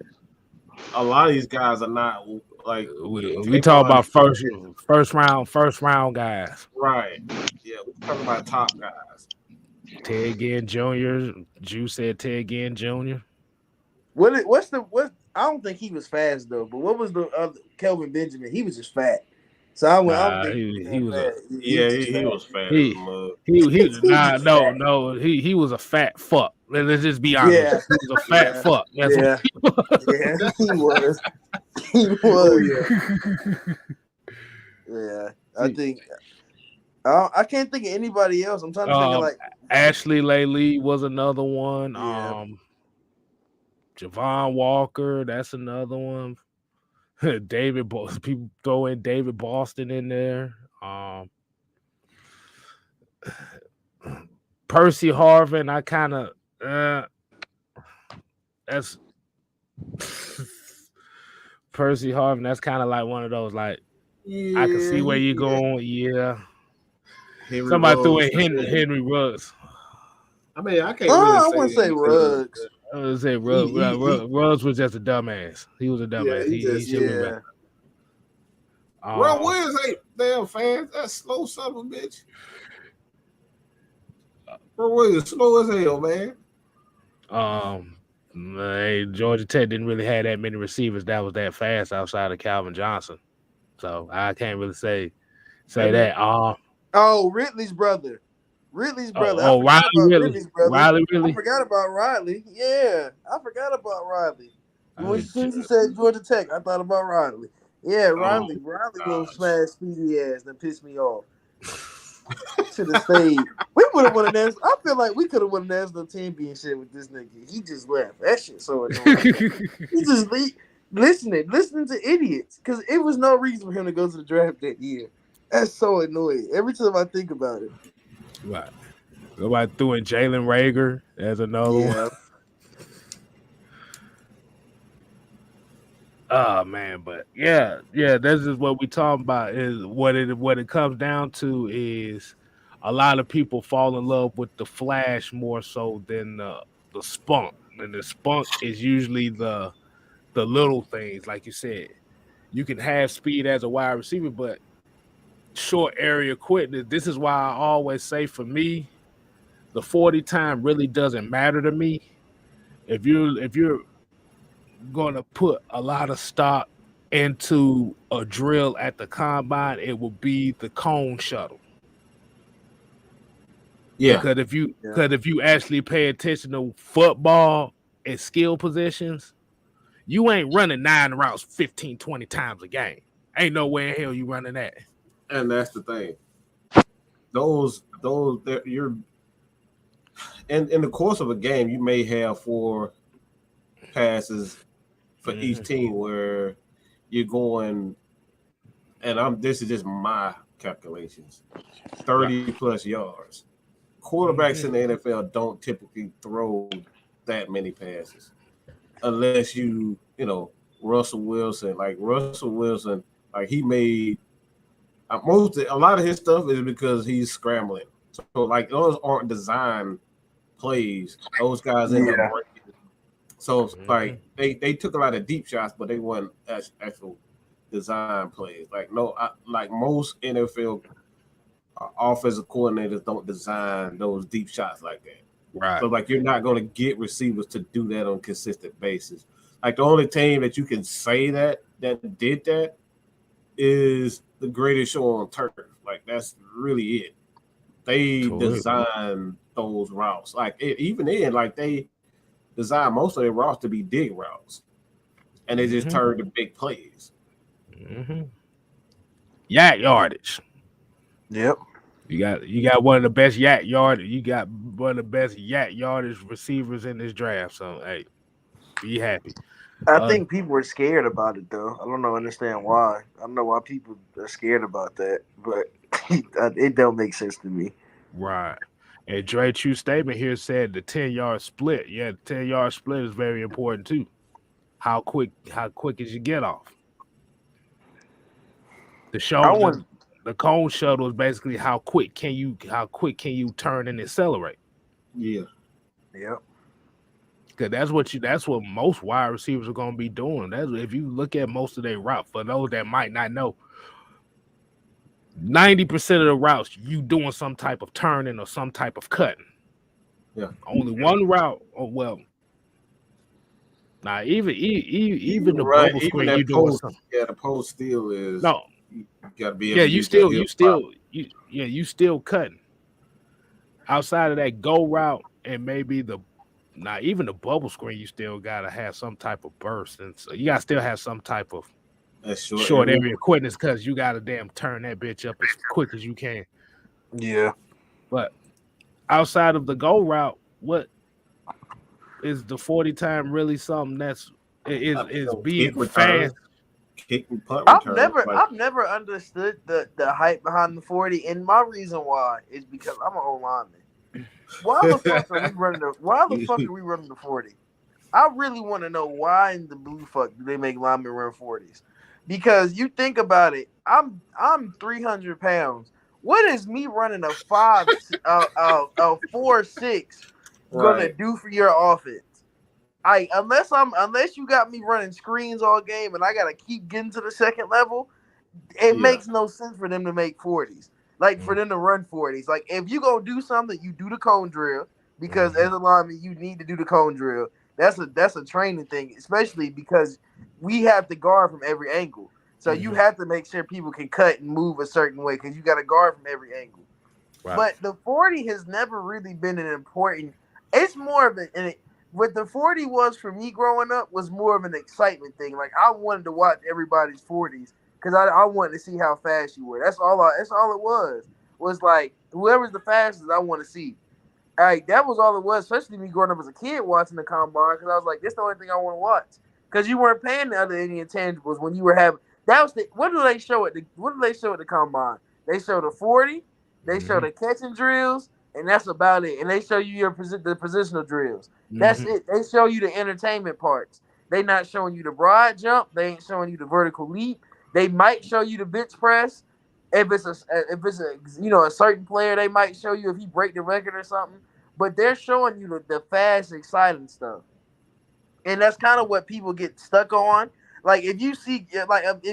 a lot of these guys are not like we talk about first round guys. Right. Yeah, we're talking about top guys. Ted Ginn Jr. Juice said Ted Ginn Jr. What? I don't think he was fast though. But what was the other Kelvin Benjamin? He was just fat. So I don't think he was fat. He was a fat fuck. Let's just be honest. Yeah. He was a fat fuck. That's he was. He was. Yeah. I think I can't think of anybody else. I'm trying to think of like Ashley Laley was another one. Yeah. Javon Walker, that's another one. People throw in David Boston in there. Percy Harvin, I kind of that's Percy Harvin. That's kind of like one of those like I can see where you're going. Yeah, Henry somebody threw Ruggs. in Henry Ruggs. I mean, I can't I really wouldn't say say Ruggs. I was say Ruggs was just a dumbass. He was a dumbass. he He should be Yeah. back. Ron Williams ain't damn fans. That's slow son of a bitch. Ron Williams slow as hell, man. Georgia Tech didn't really have that many receivers that was that fast outside of Calvin Johnson, so I can't really say that. Oh, Ridley's brother. Riley Riley Ridley. Riley I Ridley. forgot about Riley. Yeah, I forgot about Riley. As soon as you Oh, said Georgia Tech, I thought about Riley. Yeah, Riley will smash Speedy ass and piss me off. Should have stayed. We would have won a national. I feel like we could have won a national championship with this nigga. He just left. That shit so annoying. He just listening to idiots because it was no reason for him to go to the draft that year. That's so annoying. Every time I think about it. Right. Nobody threw in Jalen Rager as another one. Oh man, but yeah, this is what we talking about. Is what it comes down to is a lot of people fall in love with the flash more so than the spunk, and the spunk is usually the little things, like you said. You can have speed as a wide receiver, but short area quickness. This is why I always say, for me, the 40 time really doesn't matter to me. If you're gonna put a lot of stock into a drill at the combine, it will be the cone shuttle. Yeah. Because if you actually pay attention to football and skill positions, you ain't running 9 routes 15, 20 times a game. Ain't no way in hell you running that. And that's the thing. Those that you're in the course of a game, you may have 4 passes for each team where you're going, and this is just my calculations, 30 plus yards. Quarterbacks in the NFL don't typically throw that many passes unless you Russell Wilson. Like Russell Wilson, like he made a lot of his stuff is because he's scrambling. So like those aren't designed plays. Those guys end up breaking. So like they took a lot of deep shots, but they weren't actual design plays. Like like most NFL offensive coordinators don't design those deep shots like that. Right. So like you're not going to get receivers to do that on a consistent basis. Like the only team that you can say that did that is the Greatest Show on Turf. Like that's really it. They design those routes. Like even then, like they design most of their routes to be dig routes, and they just turn to big plays. Yak yardage. Yep. You got one of the best yak yardage. You got one of the best yak yardage receivers in this draft. So hey, be happy. I think people are scared about it though. I don't understand why. I don't know why people are scared about that, but it don't make sense to me. Right. And Dre True Statement here said the 10-yard split. Yeah, the 10-yard split is very important too. How quick is your get off? The cone shuttle is basically how quick can you turn and accelerate. Yeah. Yep. Because that's what most wide receivers are going to be doing. That's if you look at most of their route. For those that might not know, 90% of the routes you doing some type of turning or some type of cutting. Yeah. Only one route. Oh well. Now even the bubble screen you doing something. Yeah, the post still is no. You gotta be able you still cutting. Outside of that go route and maybe even the bubble screen, you still gotta have some type of burst, and so you gotta still have some type of short area quickness because you gotta damn turn that bitch up as quick as you can. Yeah. But outside of the go route, what is the 40 time really something that's is being fast? kick and punt return. I've never understood the hype behind the 40, and my reason why is because I'm an old lineman. Why the fuck are we running the 40? I really want to know why in the blue fuck do they make linemen run 40s? Because you think about it, I'm 300 pounds. What is me running a 4.6 gonna do for your offense? Unless you got me running screens all game and I gotta keep getting to the second level, it makes no sense for them to make 40s. Like for them to run 40s. Like if you gonna do something, you do the cone drill because as a lineman you need to do the cone drill. That's a training thing, especially because we have to guard from every angle. So you have to make sure people can cut and move a certain way because you got to guard from every angle. Right. But the 40 has never really been an important. It's more of what the 40 was for me growing up was more of an excitement thing. Like I wanted to watch everybody's 40s because I wanted to see how fast you were. That's all it was. Was like whoever's the fastest, I want to see. All right, that was all it was, especially me growing up as a kid watching the combine because I was like, this is the only thing I want to watch. Because you weren't paying the other any intangibles when you were having. What do they show at the combine? They show the 40, they show the catching drills, and that's about it. And they show you the positional drills. That's it. They show you the entertainment parts. They not showing you the broad jump. They ain't showing you the vertical leap. They might show you the bench press. If it's a certain player, they might show you if he break the record or something. But they're showing you the fast, exciting stuff, and that's kind of what people get stuck on. Like if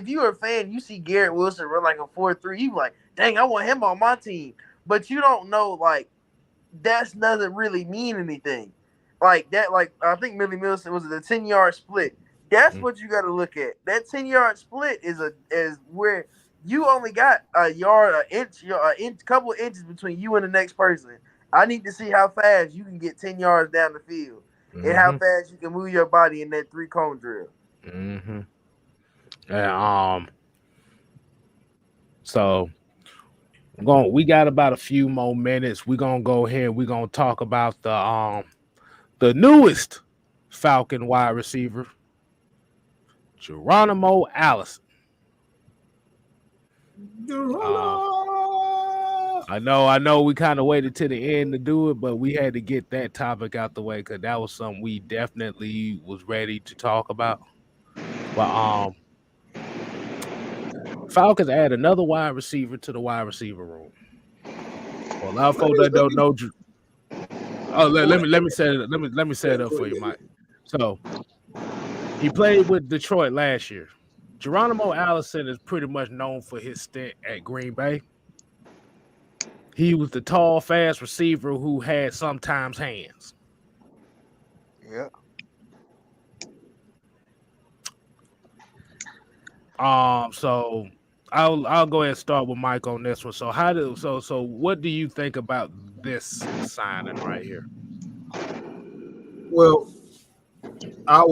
you're a fan, you see Garrett Wilson run like a 4.3, you like, dang, I want him on my team. But you don't know like that doesn't really mean anything. Like that, like I think Millie Milson was the 10-yard split. That's what you got to look at. That 10-yard split is where you only got a inch, couple of inches between you and the next person. I need to see how fast you can get 10 yards down the field and how fast you can move your body in that 3-cone drill. So we got about a few more minutes. We're gonna go ahead. We're gonna talk about the newest Falcon wide receiver, Geronimo Allison. I know we kind of waited to the end to do it, but we had to get that topic out the way because that was something we definitely was ready to talk about. But Falcons add another wide receiver to the wide receiver room. Well, a lot of folks that don't know. Let me set it up for you, Mike. So he played with Detroit last year. Geronimo Allison is pretty much known for his stint at Green Bay. He was the tall, fast receiver who had sometimes hands. Yeah. So I'll go ahead and start with Mike on this one. So what do you think about this signing right here? Well, I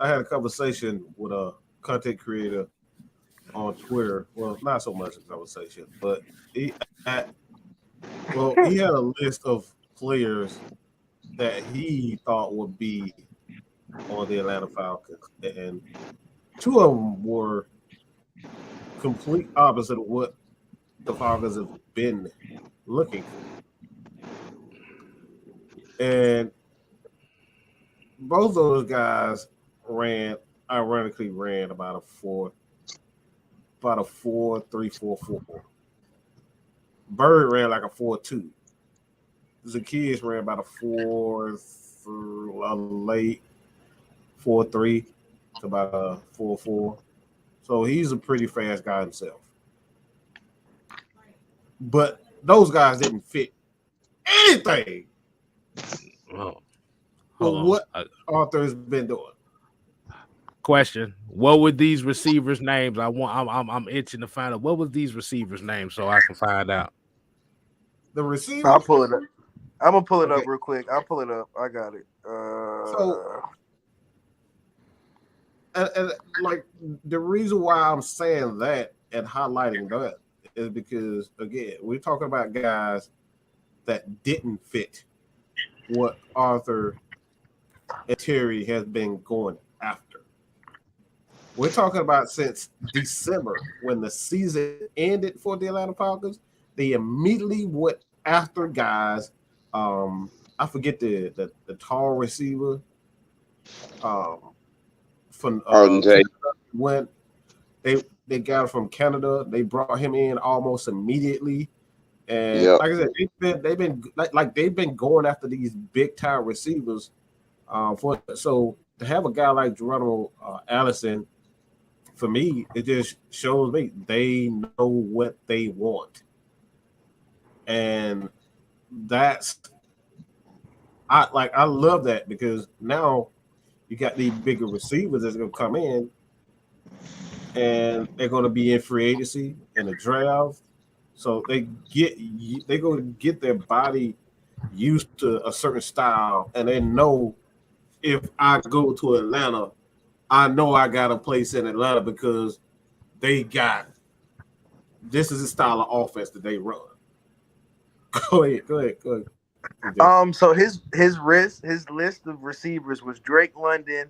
had a conversation with a content creator on Twitter. Well, not so much a conversation, but he had a list of players that he thought would be on the Atlanta Falcons, and two of them were complete opposite of what the Falcons have been looking for. And both of those guys ironically ran about a 4.344. Bird ran like a 4.2. Zacchaeus ran about a 4.3 to about a 4.4. So he's a pretty fast guy himself. But those guys didn't fit anything. What Arthur's been doing. Question: what were these receivers' names? I'm itching to find out what was these receivers' names so I can find out. The receiver. I'll pull it up. I'm gonna pull it up real quick. I'll pull it up. I got it. And like the reason why I'm saying that and highlighting that is because again we're talking about guys that didn't fit what Arthur and Terry has been going after. We're talking about since December when the season ended for the Atlanta Falcons. They immediately went after guys. I forget the tall receiver. From Arden Tate. when they got him from Canada, they brought him in almost immediately. And Yep. like I said, they've been going after these big time receivers. So to have a guy like Geronimo Allison, for me, it just shows me they know what they want, and that's I love that because now you got these bigger receivers that's gonna come in, and they're gonna be in free agency in the draft. So they're gonna get their body used to a certain style, and they know if I go to Atlanta, I know I got a place in Atlanta because they got this is the style of offense that they run. Go ahead. So his list of receivers was Drake London,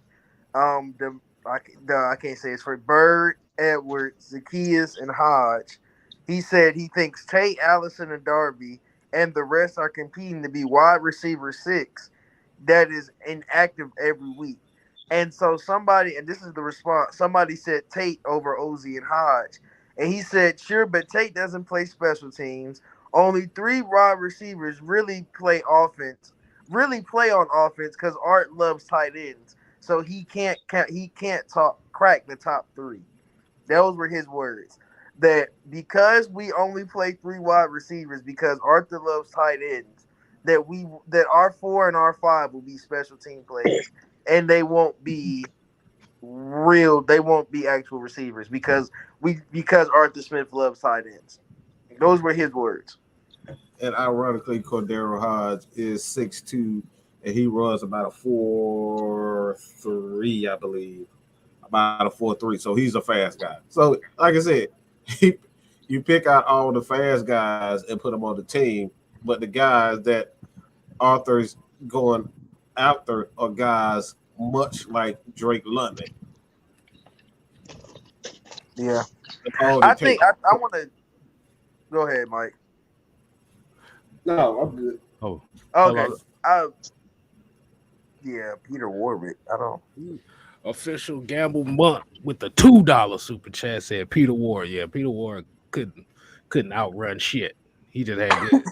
I can't say it's for Bird, Edwards, Zacchaeus, and Hodge. He said he thinks Tate, Allison, and Darby and the rest are competing to be wide receiver 6 that is inactive every week. And so somebody, and this is the response, somebody said Tate over Ozzie and Hodge. And he said, sure, but Tate doesn't play special teams. Only 3 wide receivers really play on offense because Art loves tight ends. So he can't crack the top 3. Those were his words. That because we only play 3 wide receivers because Arthur loves tight ends, that our 4 and our 5 will be special team players, and they won't be actual receivers because Arthur Smith loves tight ends. Those were his words. And ironically, Cordero Hodge is 6'2", and he runs about a 4.3, I believe, about a 4.3. So he's a fast guy. So like I said, you pick out all the fast guys and put them on the team, but the guys that Arthur's going after are guys much like Drake London. Yeah, I think I want to go ahead, Mike. No, I'm good. Oh, okay. Yeah, Peter Warwick. I don't. Official Gamble Month with the $2 super chat said Peter Ward. Yeah, Peter Ward couldn't outrun shit. He just had good.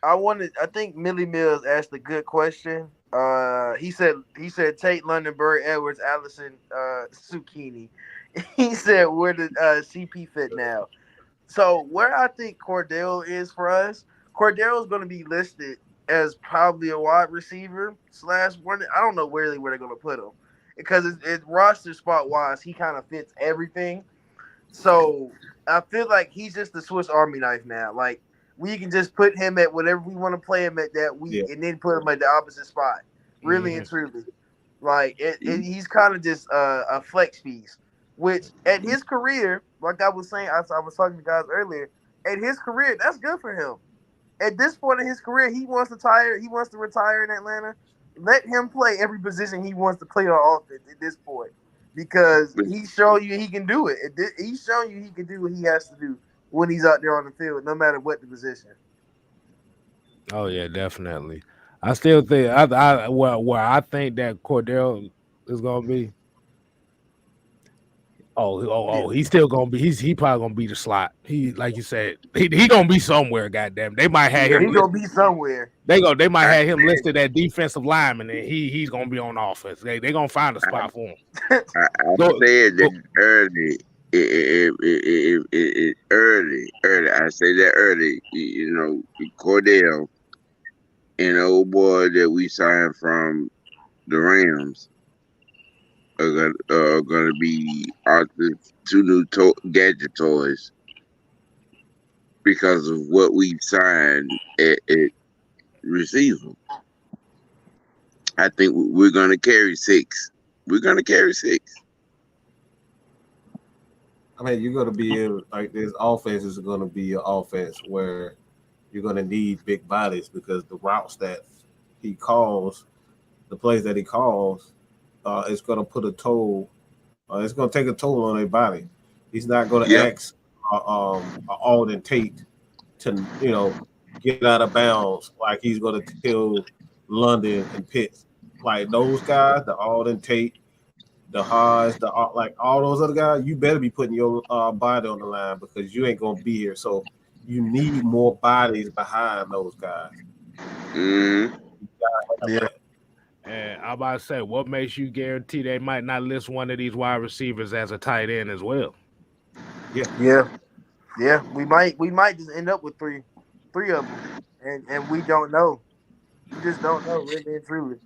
I think Millie Mills asked a good question. He said Tate, London, Bird, Edwards, Allison, Zucchini. He said where did CP fit now? So where I think Cordell is for us, Cordell is going to be listed as probably a wide receiver / one. I don't know where they're going to put him because it's roster spot wise, he kind of fits everything. So I feel like he's just the Swiss Army knife now. Like we can just put him at whatever we want to play him at that week, and then put him at the opposite spot. Really and truly, like he's kind of just a flex piece. Which at his career, like I was saying, I was talking to guys earlier. At his career, that's good for him. At this point in his career, he wants to retire in Atlanta. Let him play every position he wants to play on offense at this point, because he's showing you he can do it. He's showing you he can do what he has to do when he's out there on the field, no matter what the position. Oh yeah, definitely. I still think where I think that Cordell is gonna be. He's still gonna be. He probably gonna be the slot. He, like you said, he gonna be somewhere. Goddamn, they might have him. He's gonna be somewhere. They might have him listed as defensive lineman, and he's gonna be on offense. They gonna find a spot for him. I said that early. Early. I say that early. You know, Cordell and the old boy that we signed from the Rams are gonna be Arthur's 2 new gadget toys because of what we've signed at receiver. I think we're gonna carry 6. We're gonna carry 6. I mean, you're going to be like this offense is going to be an offense where you're going to need big bodies because the routes that he calls the plays that he calls, it's going to put a toll. It's going to take a toll on their body. He's not going to Yep. ask Alden Tate to get out of bounds like he's going to tell London and Pitts. Like those guys, the Alden Tate, the Haas, like all those other guys, you better be putting your body on the line because you ain't going to be here. So you need more bodies behind those guys. Mm-hmm. Yeah. And I'm about to say, what makes you guarantee they might not list one of these wide receivers as a tight end as well? Yeah. We might just end up with three of them, and we don't know. We just don't know, really and truly.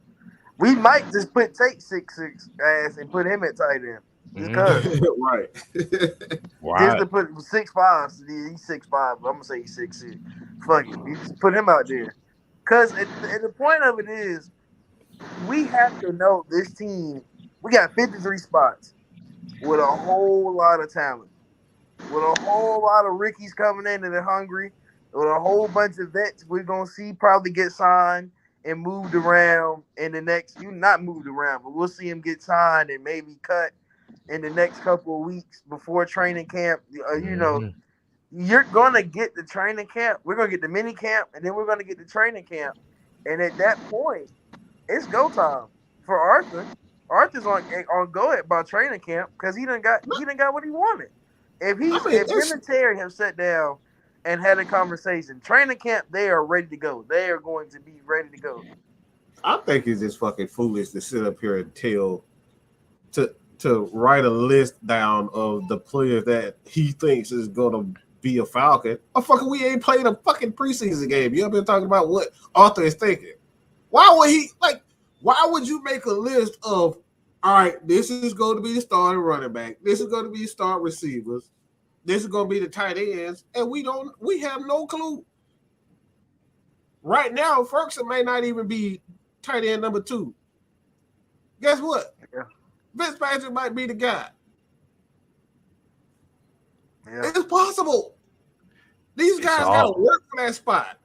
We might just put Tate 6'6" ass and put him at tight end. Just cause. Right. Just to put 6'5", he's 6'5", but I'm gonna say he's 6'6". Fuck it, we just put him out there. Cause at the point of it is, we have to know this team. We got 53 spots with a whole lot of talent, with a whole lot of rookies coming in and they're hungry, with a whole bunch of vets we're gonna see probably get signed and moved around in the next. Not moved around, but we'll see him get signed and maybe cut in the next couple of weeks before training camp. You're gonna get the training camp. We're gonna get the mini camp, and then we're gonna get the training camp. And at that point, it's go time for Arthur. Arthur's on go at by training camp because he done got what he wanted. If him and Terry have sat down and had a conversation, training camp, they are ready to go. They are going to be ready to go. I think it's just fucking foolish to sit up here and tell to write a list down of the players that he thinks is gonna be a Falcon. We ain't played a fucking preseason game. You have been talking about what Arthur is thinking. Why would you make a list of, all right, this is going to be the starting running back, this is going to be start receivers, this is going to be the tight ends, and we have no clue. Right now, Ferguson may not even be tight end number 2. Guess what? Yeah. Fitzpatrick might be the guy. Yeah. It's possible. These guys got to work for that spot.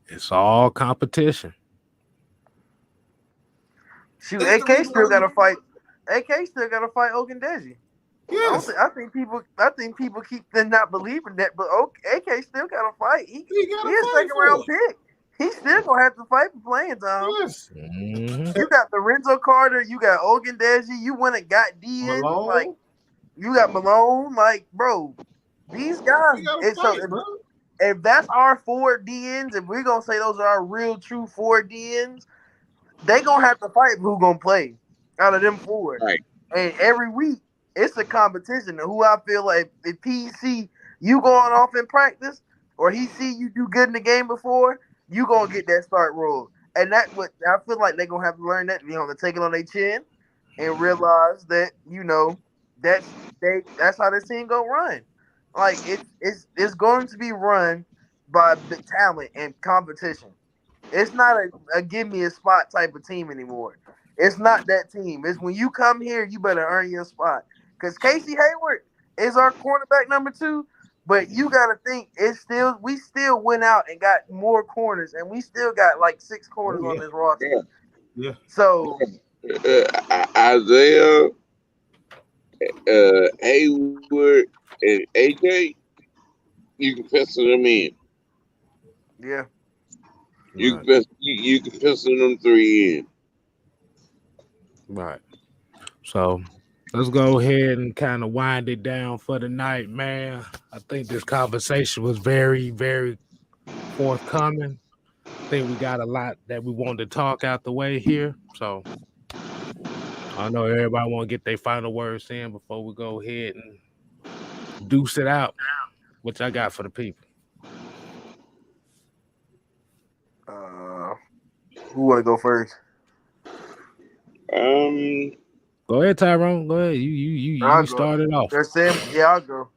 It's all competition. Shoot, AK still got to fight. AK still got to fight Ogundeji. Yes. I think people keep not believing that, but AK still got to fight. He's a second round pick. He's still gonna have to fight for playing time. Yes. Mm-hmm. You got Lorenzo Carter. You got Ogundeji. You went and got Diaz. Like you got Malone. Like bro, these guys. If that's our 4 DNs, if we're gonna say those are our real true 4 DNs, they gonna have to fight who gonna play out of them 4. Right. And every week it's a competition. Who I feel like if he see you going off in practice or he see you do good in the game before, you gonna get that start role. And that's what I feel like they're gonna have to learn that, to take it on their chin and realize that, that's how this team gonna run. Like it's going to be run by the talent and competition. It's not a give me a spot type of team anymore. It's not that team. It's when you come here, you better earn your spot. Because Casey Hayward is our cornerback number 2, but you gotta think we still went out and got more corners, and we still got like 6 corners on this roster. Yeah. So Isaiah, Hayward, and AJ, you can pencil them in. Yeah. You can pencil them 3 in. Right. So let's go ahead and kind of wind it down for the night, man. I think this conversation was very, very forthcoming. I think we got a lot that we wanted to talk out the way here. So I know everybody want to get their final words in before we go ahead and deuce it out. What I got for the people? Who want to go first? Go ahead, Tyrone. Go ahead. You started off. I'll go.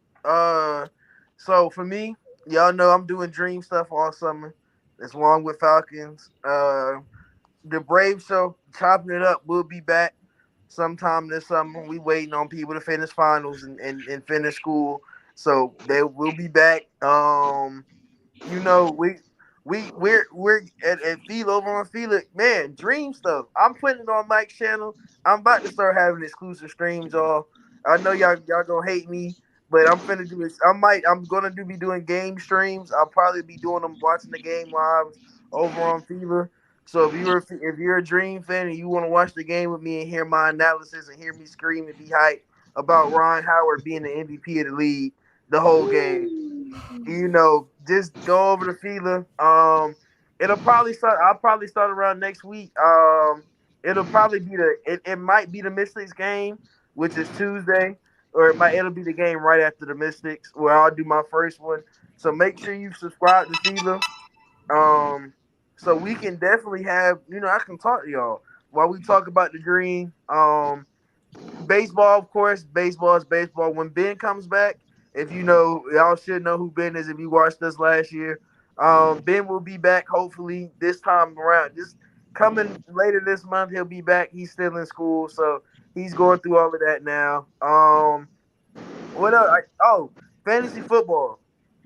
So for me, y'all know I'm doing dream stuff all summer. It's along with Falcons. The Brave Show, chopping it up. We'll be back sometime this summer. We waiting on people to finish finals and finish school, so they will be back. we're at Fila over on Fila, man. Dream stuff. I'm putting it on Mike's channel. I'm about to start having exclusive streams, y'all. I know y'all gonna hate me, but I'm finna do this. I'm gonna be doing game streams. I'll probably be doing them watching the game live over on Fila. So if you're a Dream fan and you want to watch the game with me and hear my analysis and hear me scream and be hyped about Ron Howard being the MVP of the league the whole game, just go over to Fila. It'll probably start. I'll probably start around next week. It'll probably be it might be the Mystics game, which is Tuesday, or it'll be the game right after the Mystics where I'll do my first one. So make sure you subscribe to Fila. So we can definitely have, I can talk to y'all while we talk about the Dream. Baseball, of course, baseball is baseball. When Ben comes back, if you know, y'all should know who Ben is if you watched us last year. Ben will be back hopefully this time around. Just coming later this month, he'll be back. He's still in school, so he's going through all of that now. What else? Fantasy football.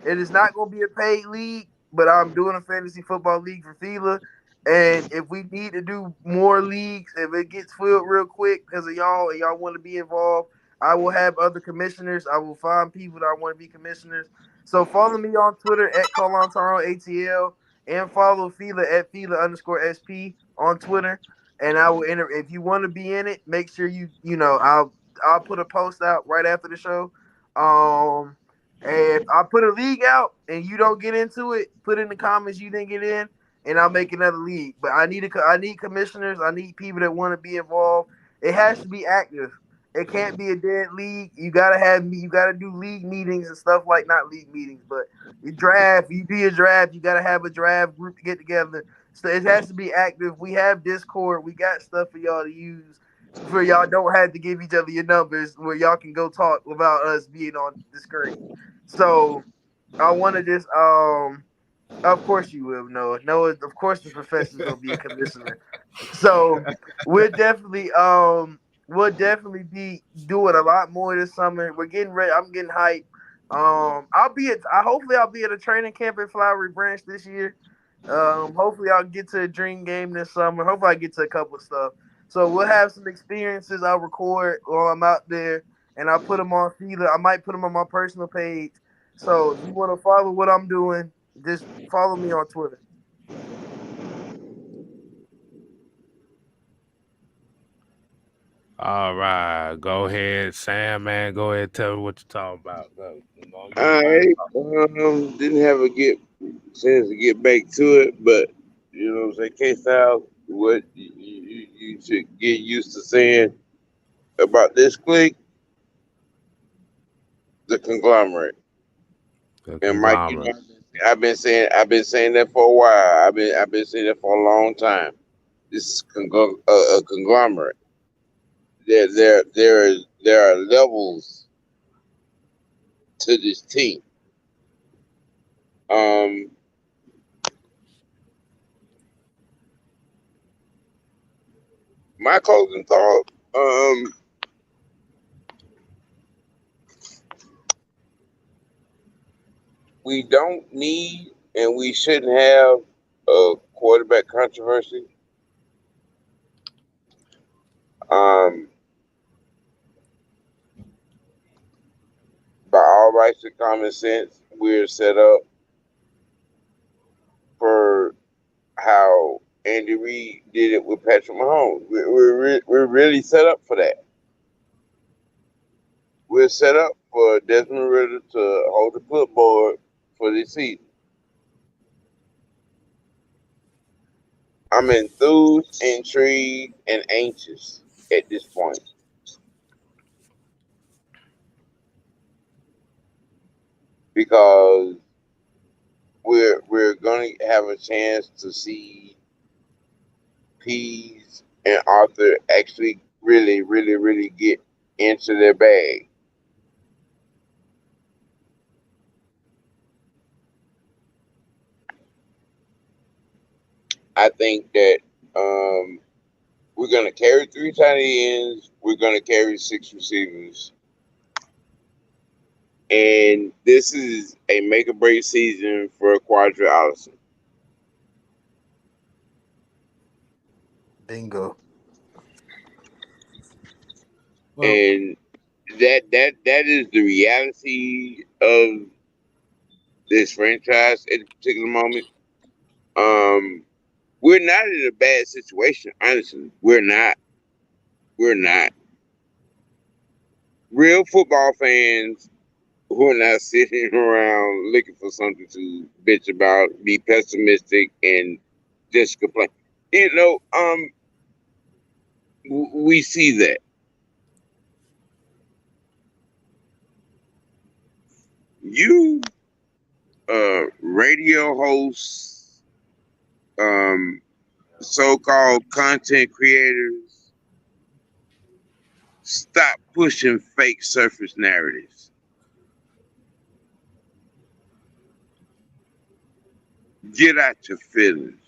It is not going to be a paid league, but I'm doing a fantasy football league for Fila. And if we need to do more leagues, if it gets filled real quick because of y'all and y'all want to be involved, I will have other commissioners. I will find people that want to be commissioners. So follow me on Twitter at CarlonTaro and follow Fila at Fila_SP on Twitter. And I will enter. If you want to be in it, make sure I'll put a post out right after the show. And if I put a league out and you don't get into it, put in the comments you didn't get in, and I'll make another league. But I need commissioners. I need people that want to be involved. It has to be active. It can't be a dead league. You gotta do league meetings and stuff not league meetings, but you draft. You do your draft. You gotta have a draft group to get together. So it has to be active. We have Discord. We got stuff for y'all to use. For y'all don't have to give each other your numbers where y'all can go talk without us being on the screen. So I want to just of course you will, Noah. Noah, of course the professor's gonna be a commissioner. So we'll definitely be doing a lot more this summer. We're getting ready. I'm getting hyped. Hopefully I'll be at a training camp at Flowery Branch this year. Hopefully I'll get to a Dream game this summer. Hopefully I get to a couple of stuff. So we'll have some experiences I'll record while I'm out there, and I'll put them on Fila. I might put them on my personal page. So if you want to follow what I'm doing, just follow me on Twitter. All right, go ahead, Sam, man. Go ahead, tell me what you're talking about. Go. Didn't have a chance to get back to it, but you know what I'm saying, K-Style, what you should get used to saying about this clique, the conglomerate. And Mike, I've been saying that for a while. I've been saying that for a long time. This is a conglomerate. There are levels to this team. My closing thought. We don't need and we shouldn't have a quarterback controversy. By all rights and common sense, we're set up for how Andy Reid did it with Patrick Mahomes. We're really set up for that. We're set up for Desmond Ridder to hold the clipboard for this season. I'm enthused, intrigued, and anxious at this point. Because we're going to have a chance to see Pease and Arthur actually really get into their bag. I think that we're going to carry 3 tight ends. We're going to carry 6 receivers. And this is a make or break season for Quadri Allison. Bingo. Well, And that is the reality of this franchise at a particular moment. We're not in a bad situation, honestly. We're not. Real football fans who are not sitting around looking for something to bitch about, be pessimistic, and just complain. We see that. You radio hosts, so-called content creators, stop pushing fake surface narratives. Get out your feelings.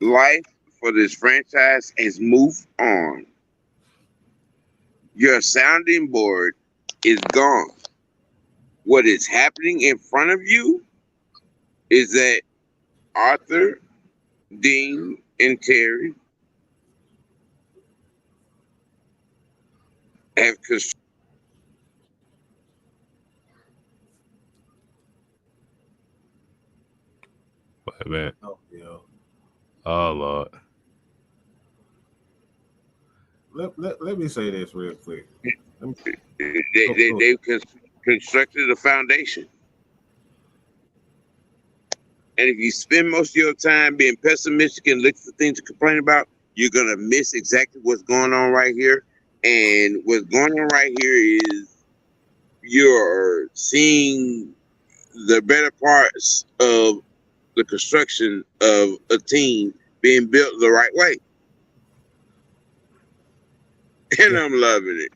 Life for this franchise has moved on. Your sounding board is gone. What is happening in front of you is that Arthur, Dean, and Terry have Wait a minute. oh, yeah. Oh Lord. Let me say this real quick. they've constructed a foundation. And if you spend most of your time being pessimistic and looking for things to complain about, you're going to miss exactly what's going on right here. And what's going on right here is you're seeing the better parts of the construction of a team being built the right way. And I'm loving it.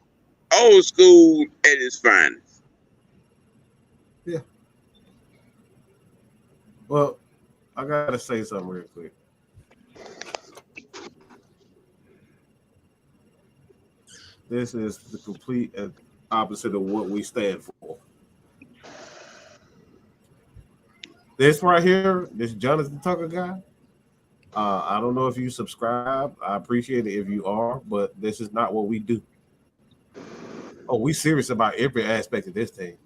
Old school at its finest. Yeah. Well, I gotta say something real quick. This is the complete opposite of what we stand for. This right here, this Jonathan Tucker guy, I don't know if you subscribe. I appreciate it if you are, but this is not what we do. Oh, we serious about every aspect of this thing.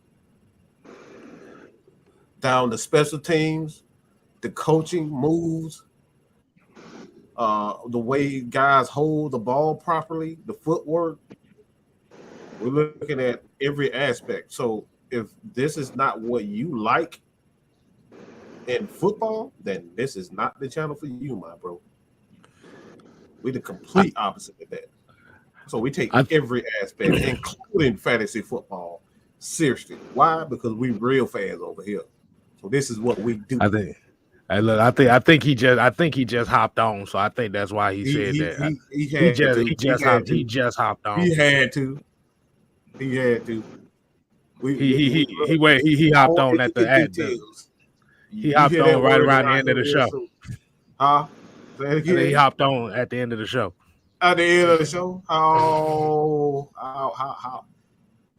Down the special teams, the coaching moves, the way guys hold the ball properly, the footwork. We're looking at every aspect. So if this is not what you like in football, then this is not the channel for you, my bro. We're the complete opposite of that. So we take every aspect, including fantasy football, seriously. Why? Because we real fans over here. So this is what we do. I think he just hopped on, so I think that's why he said that. He just hopped on. He had to. He hopped on at the end. He hopped on right around the end of the show. And then he hopped on at the end of the show. At the end of the show? How?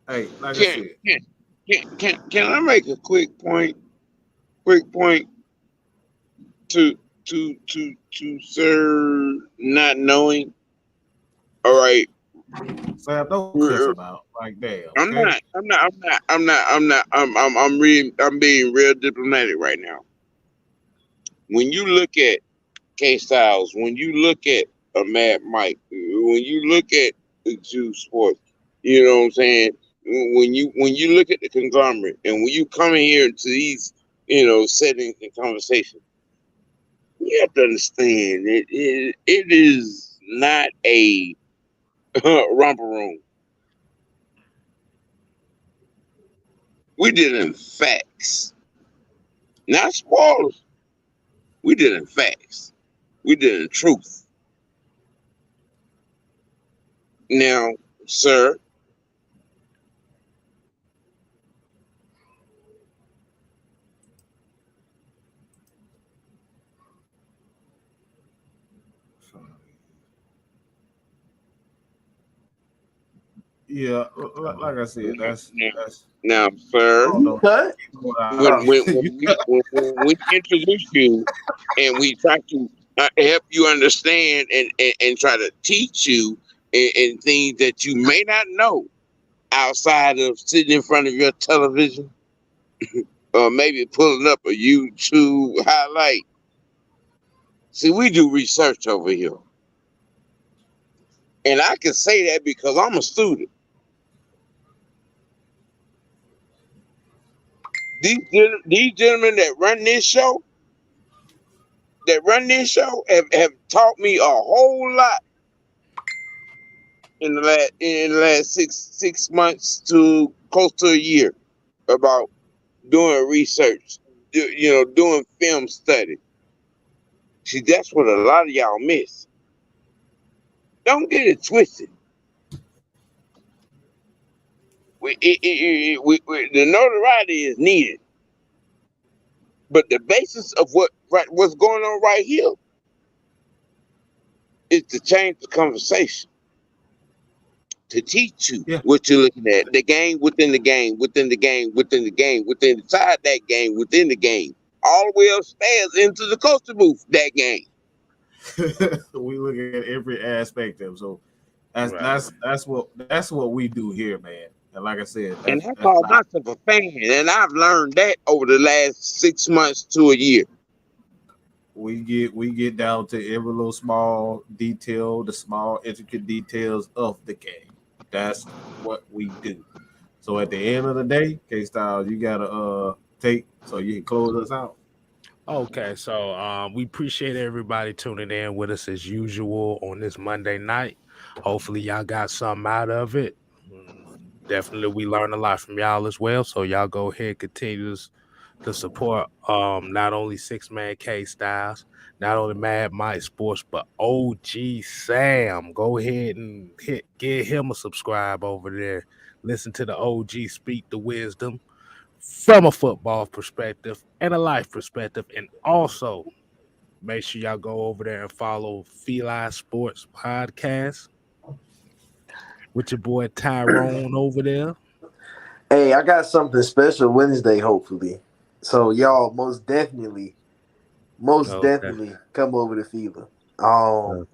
Hey, like I said. Can I make a quick point? To Sir not knowing. All right. Sam, don't cuss about like damn. Okay? I'm being real diplomatic right now. When you look at K Styles, when you look at a Mad Mike, when you look at the Juice Sports, you know what I'm saying? When you look at the conglomerate and when you come in here to these, settings and conversations, you have to understand it is not a romper room. We did in facts, not spoilers. We did in facts. We did in truth. Now, sir, yeah, like I said, that's now, sir. Cut? When we introduce you and we try to help you understand and try to teach you and things that you may not know outside of sitting in front of your television or maybe pulling up a YouTube highlight. See, we do research over here. And I can say that because I'm a student. These gentlemen that run this show have taught me a whole lot in the last six months to close to a year about doing research, doing film study. See, that's what a lot of y'all miss. Don't get it twisted. The notoriety is needed, but the basis of what's going on right here is to change the conversation, to teach you what you're looking at, the game within the game, within the game, within the game, within inside that game, within the game, all the way upstairs into the coaching booth. That game. We look at every aspect of it. So that's what we do here, man. And like I said, I call myself a fan, and I've learned that over the last 6 months to a year. We get down to every little small detail, the small intricate details of the game. That's what we do. So at the end of the day, K-Styles, you gotta take so you can close us out. Okay, so we appreciate everybody tuning in with us as usual on this Monday night. Hopefully y'all got something out of it. Definitely we learned a lot from y'all as well. So y'all go ahead and continue to support not only Six Man K-Styles, not only Mad Mike Sports, but OG Sam. Go ahead and give him a subscribe over there. Listen to the OG speak the wisdom from a football perspective and a life perspective. And also make sure y'all go over there and follow Feline Sports Podcast with your boy Tyrone over there. Hey, I got something special Wednesday, hopefully. So y'all most definitely come over to Feline. I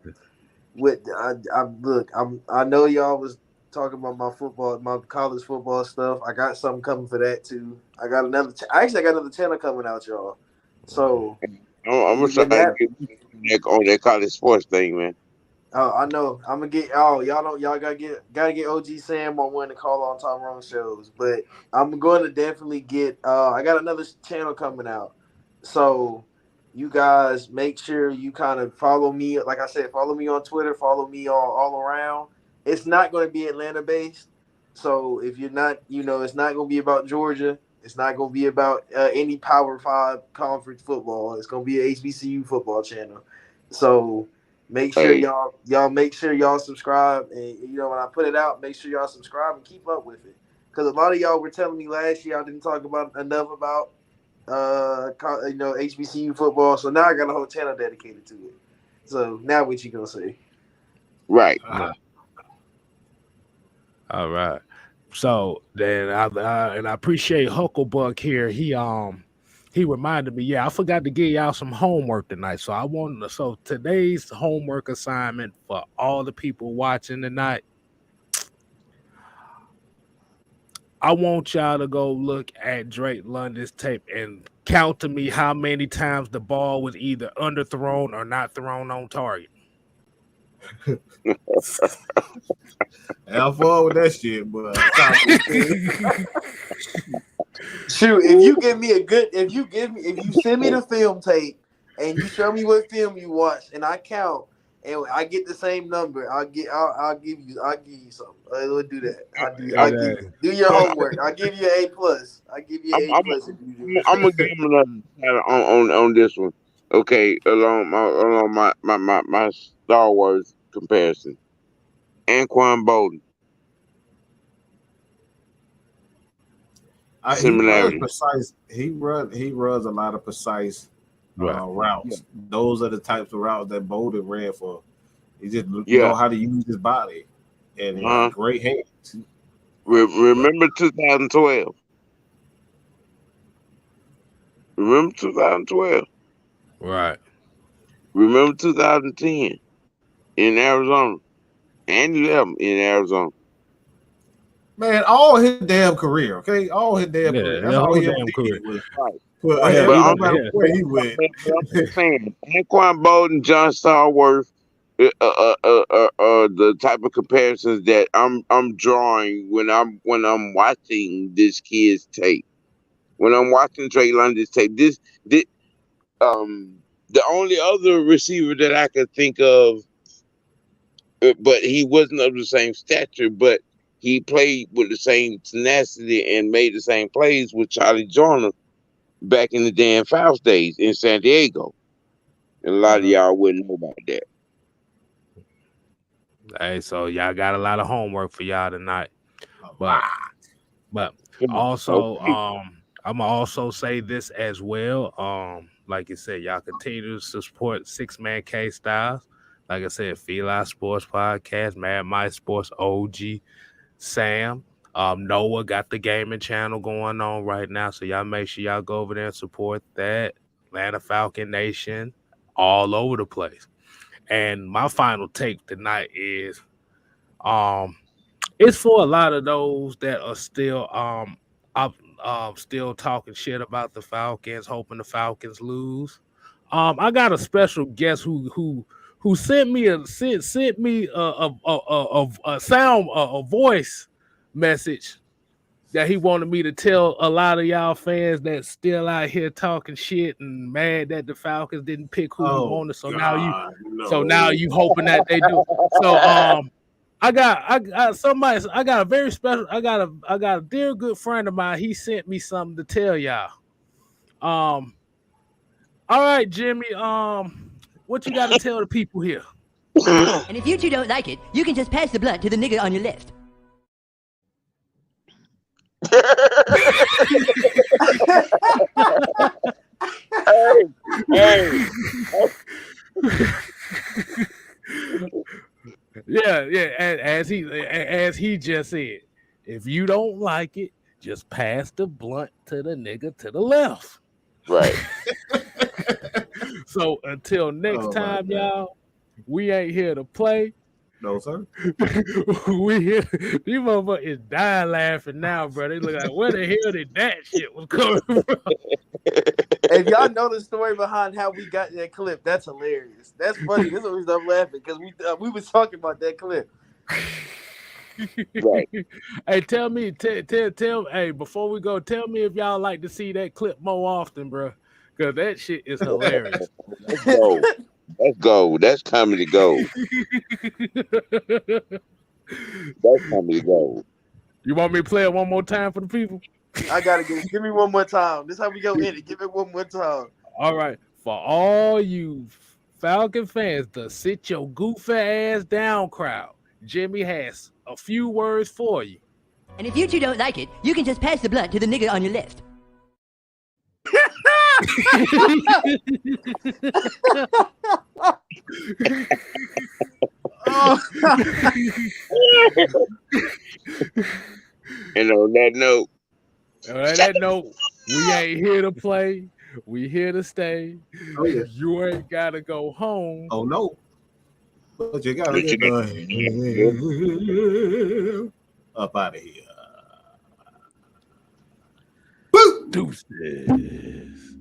know y'all was talking about my college football stuff. I got something coming for that too. I got another channel coming out, y'all. So I'm gonna try to get on that college sports thing, man. I know. I'm gonna get y'all gotta get OG Sam on one to call on Tyrone shows. But I'm gonna definitely get I got another channel coming out. So you guys make sure you kind of follow me. Like I said, follow me on Twitter, follow me all around. It's not gonna be Atlanta based. So if you're not, it's not gonna be about Georgia. It's not gonna be about any Power 5 conference football. It's gonna be an HBCU football channel. So make sure y'all subscribe, and when I put it out, make sure y'all subscribe and keep up with it. Because a lot of y'all were telling me last year I didn't talk enough about HBCU football. So now I got a whole channel dedicated to it. So now what you gonna say? Right. All right. So then I appreciate Hucklebuck here. He reminded me, I forgot to give y'all some homework tonight. So today's homework assignment for all the people watching tonight, I want y'all to go look at Drake London's tape and count to me how many times the ball was either underthrown or not thrown on target. How far with that shit, but shoot, if you send me the film tape and you show me what film you watched and I count and I get the same number, I'll give you something. We'll do that. Do your homework. I'll give you an A+. I give you an A+. I'm gonna give him another on this one. Okay, along my Star Wars comparison. Anquan Bolden. Similarity. He runs a lot of precise routes. Those are the types of routes that Bolden ran for. He just know how to use his body, and he has great hands. Remember 2012. Remember 2012. Right. Remember 2010 in Arizona and 11 in Arizona. Man, all his damn career, okay? All his damn career. That's the all whole he ever damn did career. was Right. put Right, no but matter where he went. I'm just saying, Anquan Bolden, John Stallworth, the type of comparisons that I'm drawing when I'm watching this kid's tape. When I'm watching Trey London's tape, this the only other receiver that I could think of, but he wasn't of the same stature, but he played with the same tenacity and made the same plays with Charlie Joyner back in the Dan Fouts days in San Diego. And a lot of y'all wouldn't know about that. Hey, so y'all got a lot of homework for y'all tonight. But also, I'm gonna also say this as well. Like you said, y'all continue to support 6-Man K Styles. Like I said, Feli Sports Podcast, Mad Mike Sports OG, Sam. Noah got the gaming channel going on right now. So y'all make sure y'all go over there and support that. Atlanta Falcon Nation, all over the place. And my final take tonight is it's for a lot of those that are still still talking shit about the Falcons, hoping the Falcons lose. I got a special guest who sent me a voice message that he wanted me to tell a lot of y'all fans that still out here talking shit and mad that the Falcons didn't pick who you wanted. So now you hoping that they do. So I got a very special. I got a dear good friend of mine. He sent me something to tell y'all. All right, Jimmy. What you got to tell the people here? And if you two don't like it, you can just pass the blunt to the nigga on your left. Hey. Yeah. As he just said, if you don't like it, just pass the blunt to the nigga to the left. Right. So until next time, y'all, we ain't here to play. No, sir. We here. These motherfuckers is dying laughing now, bro. They look like, where the hell did that shit was coming from? If y'all know the story behind how we got that clip, that's hilarious. That's funny. This is the reason I'm laughing because we was talking about that clip. Right. Hey, tell me, hey, before we go, tell me if y'all like to see that clip more often, bro, because that shit is hilarious. Let's go. Let's go. That's comedy gold. That's comedy gold. You want me to play it one more time for the people? I gotta give me one more time. This is how we go in it. Give it one more time. All right. For all you Falcon fans, the sit your goofy ass down crowd, Jimmy has a few words for you. And if you two don't like it, you can just pass the blunt to the nigga on your left. And on that note, we ain't here to play. We here to stay. Oh, yeah. You ain't gotta go home. Oh no. But you gotta get up out of here. Deuces.